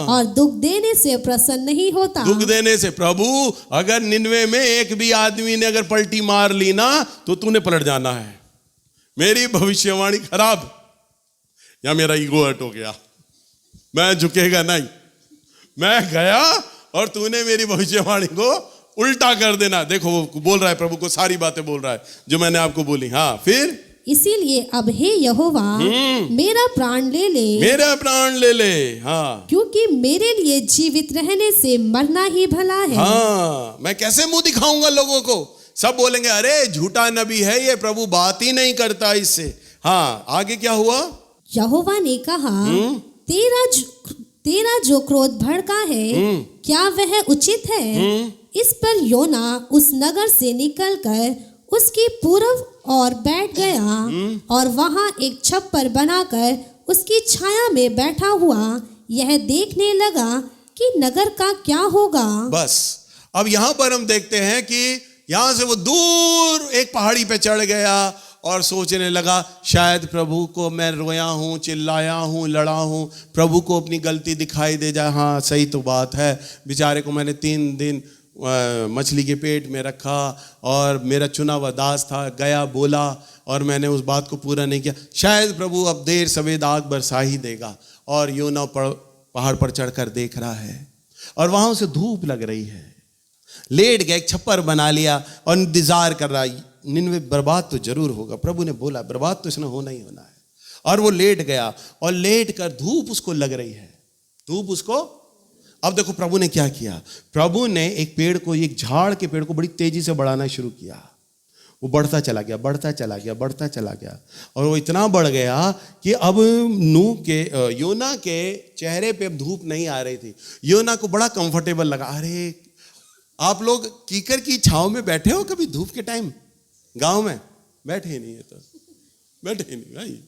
और दुख देने से प्रसन्न नहीं होता। दुख देने से, प्रभु अगर निन्वे में एक भी आदमी ने अगर पलटी मार ली ना तो तूने पलट जाना है। मेरी भविष्यवाणी खराब या मेरा ईगो हर्ट हो गया, मैं झुकेगा नहीं, मैं गया और तूने मेरी भविष्यवाणी को उल्टा कर देना। देखो वो बोल रहा है, प्रभु को सारी बातें बोल रहा है जो मैंने आपको बोली। हाँ, फिर इसीलिए अब हे यहोवा, मेरा प्राण ले ले, मेरा प्राण ले ले। हाँ, क्योंकि मेरे लिए जीवित रहने से मरना ही भला है। हाँ, मैं कैसे मुंह दिखाऊंगा लोगों को? सब बोलेंगे अरे झूठा नबी है ये, प्रभु बात ही नहीं करता इससे। हाँ, आगे क्या हुआ? यहोवा ने कहा, तेरा जो क्रोध भड़का है, क्या वह उचित है? इस पर योना उस नगर से निकलकर उसकी पूर्व ओर बैठ गया और वहां एक छप्पर बनाकर उसकी छाया में बैठा हुआ यह देखने लगा कि नगर का क्या होगा। बस अब यहां पर हम देखते हैं कि यहां से वो दूर एक पहाड़ी पे चढ़ गया और सोचने लगा शायद प्रभु को मैं रोया हूं, चिल्लाया हूं, लड़ा हूं, प्रभु को अपनी गलती दिखाई दे जाए। हाँ, सही तो बात है, बेचारे को मैंने 3 दिन मछली के पेट में रखा और मेरा चुना हुआ दास था, गया बोला और मैंने उस बात को पूरा नहीं किया, शायद प्रभु अब देर सवेद आग बरसा ही देगा। और योना पहाड़ पर चढ़कर देख रहा है और वहां उसे धूप लग रही है। लेट गया, एक छप्पर बना लिया और इंतजार कर रहा, निन्वे बर्बाद तो जरूर होगा। प्रभु ने बोला बर्बाद तो इसने होना ही होना है। और वो लेट गया और लेट कर धूप उसको लग रही है, धूप उसको। अब देखो प्रभु ने क्या किया, प्रभु ने एक पेड़ को, एक झाड़ के पेड़ को बड़ी तेजी से बढ़ाना शुरू किया। वो बढ़ता चला गया, बढ़ता चला गया, बढ़ता चला गया, और वो इतना बढ़ गया कि अब योना के चेहरे पे अब धूप नहीं आ रही थी। योना को बड़ा कंफर्टेबल लगा। अरे आप लोग कीकर की छांव में बैठे हो कभी धूप के टाइम? गांव में बैठे ही नहीं है तो बैठे ही नहीं भाई।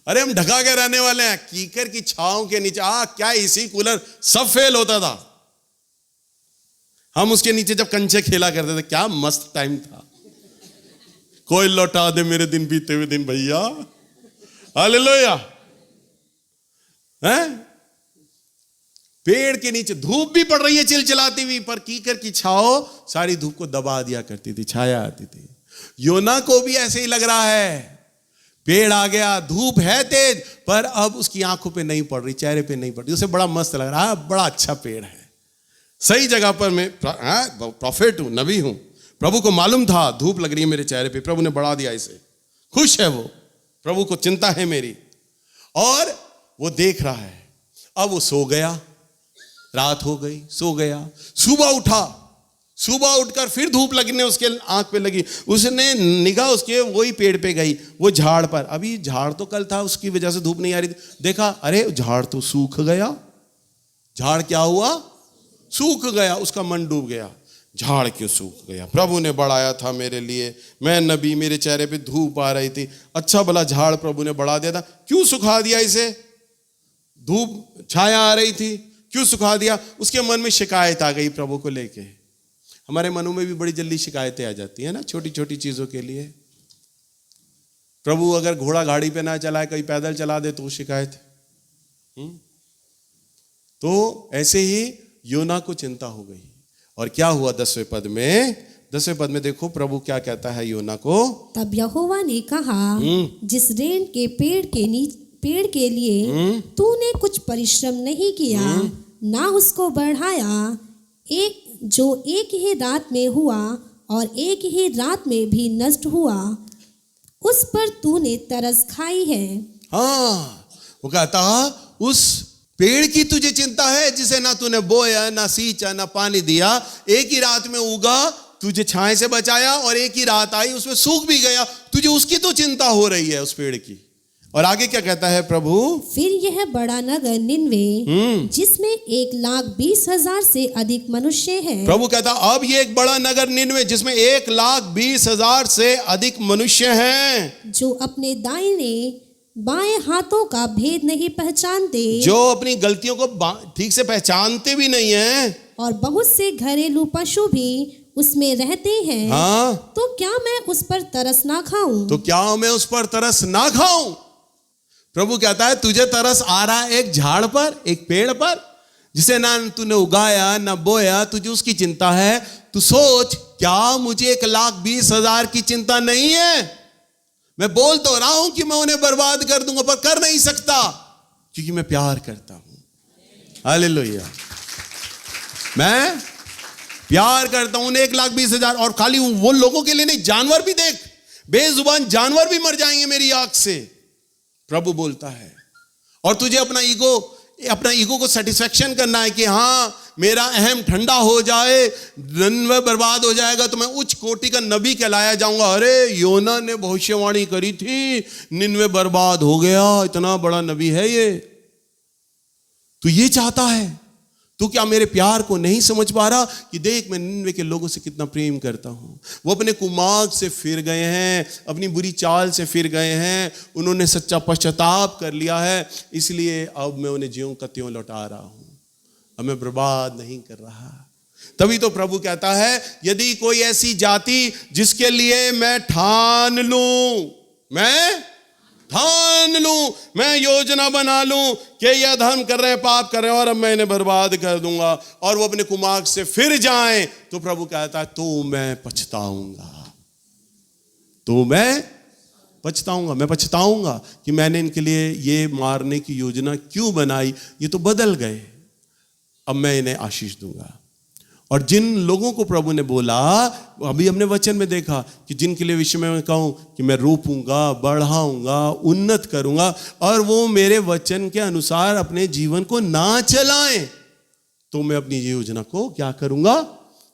अरे हम ढका के रहने वाले हैं, कीकर की छांव के नीचे क्या एसी कूलर सब फेल होता था। हम उसके नीचे जब कंचे खेला करते थे, क्या मस्त टाइम था। कोई लौटा दे मेरे दिन बीते हुए दिन भैया, हालेलुया। हैं? पेड़ के नीचे धूप भी पड़ रही है चिलचिलाती हुई, पर कीकर की छांव सारी धूप को दबा दिया करती थी, छाया आती थी। योना को भी ऐसे ही लग रहा है। पेड़ आ गया, धूप है तेज, पर अब उसकी आंखों पे नहीं पड़ रही, चेहरे पे नहीं पड़ रही। उसे बड़ा मस्त लग रहा है, बड़ा अच्छा पेड़ है, सही जगह पर मैं प्रॉफिट हूं, नबी हूं। प्रभु को मालूम था धूप लग रही है मेरे चेहरे पे, प्रभु ने बढ़ा दिया इसे। खुश है वो, प्रभु को चिंता है मेरी, और वो देख रहा है। अब वो सो गया, रात हो गई, सो गया। सुबह उठा, सुबह उठकर फिर धूप लगने उसके आंख पे लगी। उसने निगाह उसके वही पेड़ पे गई, वो झाड़ पर। अभी झाड़ तो कल था, उसकी वजह से धूप नहीं आ रही थी। देखा, अरे झाड़ तो सूख गया। झाड़ क्या हुआ? सूख गया। उसका मन डूब गया, झाड़ क्यों सूख गया? प्रभु ने बढ़ाया था मेरे लिए, मैं नबी, मेरे चेहरे पे धूप आ रही थी, अच्छा भला झाड़ प्रभु ने बढ़ा दिया था, क्यों सुखा दिया इसे? धूप छाया आ रही थी, क्यों सुखा दिया? उसके मन में शिकायत आ गई प्रभु को लेके। हमारे मनों में भी बड़ी जल्दी शिकायतें आ जाती है ना, छोटी छोटी चीजों के लिए। प्रभु अगर घोड़ा गाड़ी पे ना चलाए, कहीं पैदल चला दे तो शिकायत है। तो ऐसे ही योना को चिंता हो गई। और क्या हुआ 10वें पद में? 10वें पद में देखो प्रभु क्या कहता है योना को। तब यहोवा ने कहा, जिस रेन के पेड़ के लिए तूने कुछ परिश्रम नहीं किया, ना उसको बढ़ाया, जो एक ही रात में हुआ और एक ही रात में भी नष्ट हुआ, उस पर तूने तरस खाई है। हाँ, वो कहता उस पेड़ की तुझे चिंता है जिसे ना तूने बोया, ना सींचा, ना पानी दिया। एक ही रात में उगा, तुझे छाए से बचाया, और एक ही रात आई उसमें सूख भी गया। तुझे उसकी तो चिंता हो रही है, उस पेड़ की। और आगे क्या कहता है प्रभु? फिर यह बड़ा नगर निन्वे, जिसमें 1,20,000 से अधिक मनुष्य हैं। प्रभु कहता अब ये एक बड़ा नगर निन्वे, जिसमें 1,20,000 से अधिक मनुष्य हैं, जो अपने दाहिने बाएं हाथों का भेद नहीं पहचानते, जो अपनी गलतियों को ठीक से पहचानते भी नहीं है, और बहुत से घरेलू पशु भी उसमें रहते हैं। हाँ, तो क्या मैं उस पर तरस ना खाऊं? तो क्या मैं उस पर तरस ना खाऊं? प्रभु कहता है तुझे तरस आ रहा है एक झाड़ पर, एक पेड़ पर, जिसे ना तूने उगाया ना बोया, तुझे उसकी चिंता है। तू सोच, क्या मुझे 1,20,000 की चिंता नहीं है? मैं बोल तो रहा हूं कि मैं उन्हें बर्बाद कर दूंगा, पर कर नहीं सकता, क्योंकि मैं प्यार करता हूं। हालेलुया। मैं प्यार करता हूं। 1,20,000, और खाली वो लोगों के लिए नहीं, जानवर भी देख, बेजुबान जानवर भी मर जाएंगे मेरी आंख से, प्रभु बोलता है। और तुझे अपना ईगो को सेटिस्फेक्शन करना है कि हाँ मेरा अहम ठंडा हो जाए, निन्वे बर्बाद हो जाएगा तो मैं उच्च कोटि का नबी कहलाया जाऊंगा। अरे योना ने भविष्यवाणी करी थी, निन्वे बर्बाद हो गया, इतना बड़ा नबी है ये। तू ये चाहता है? तू क्या मेरे प्यार को नहीं समझ पा रहा कि देख मैं निन्वे के लोगों से कितना प्रेम करता हूं। वो अपने कुमार्ग से फिर गए हैं, अपनी बुरी चाल से फिर गए हैं, उन्होंने सच्चा पश्चाताप कर लिया है, इसलिए अब मैं उन्हें ज्यों का त्यों लौटा रहा हूं, अब मैं बर्बाद नहीं कर रहा। तभी तो प्रभु कहता है यदि कोई ऐसी जाति जिसके लिए मैं ठान लूं, मैं योजना बना लूं कि ये अधर्म कर रहे हैं, पाप कर रहे हैं, और अब मैं इन्हें बर्बाद कर दूंगा, और वो अपने कुमार्ग से फिर जाएं, तो प्रभु कहता है तो मैं पछताऊंगा कि मैंने इनके लिए ये मारने की योजना क्यों बनाई। ये तो बदल गए, अब मैं इन्हें आशीष दूंगा। और जिन लोगों को प्रभु ने बोला, अभी हमने वचन में देखा कि जिनके लिए विषय में मैं कहूँ कि मैं रोपूंगा, बढ़ाऊंगा, उन्नत करूंगा, और वो मेरे वचन के अनुसार अपने जीवन को ना चलाएं, तो मैं अपनी योजना को क्या करूंगा,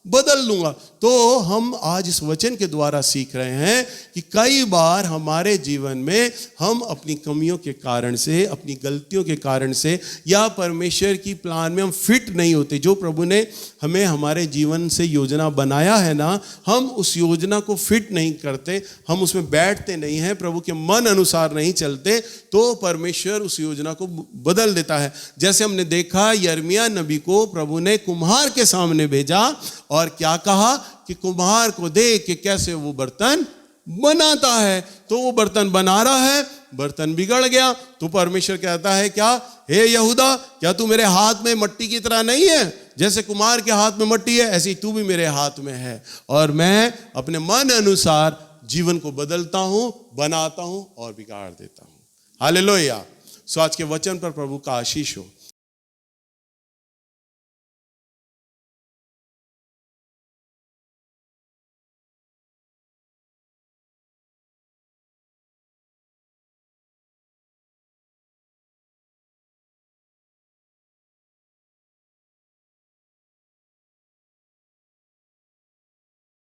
बदल लूंगा। तो हम आज इस वचन के द्वारा सीख रहे हैं कि कई बार हमारे जीवन में हम अपनी कमियों के कारण से, अपनी गलतियों के कारण से, या परमेश्वर की प्लान में हम फिट नहीं होते। जो प्रभु ने हमें हमारे जीवन से योजना बनाया है ना, हम उस योजना को फिट नहीं करते, हम उसमें बैठते नहीं हैं, प्रभु के मन अनुसार नहीं चलते, तो परमेश्वर उस योजना को बदल देता है। जैसे हमने देखा, यिर्मयाह नबी को प्रभु ने कुम्हार के सामने भेजा और क्या कहा कि कुम्हार को देख के कैसे वो बर्तन बनाता है। तो वो बर्तन बना रहा है, बर्तन बिगड़ गया, तो परमेश्वर कहता है क्या, हे यहूदा, क्या तू मेरे हाथ में मट्टी की तरह नहीं है? जैसे कुम्हार के हाथ में मट्टी है, ऐसे ही तू भी मेरे हाथ में है, और मैं अपने मन अनुसार जीवन को बदलता हूं, बनाता हूं और बिगाड़ देता हूं। हालेलुया। सो आज के वचन पर प्रभु का आशीष हो।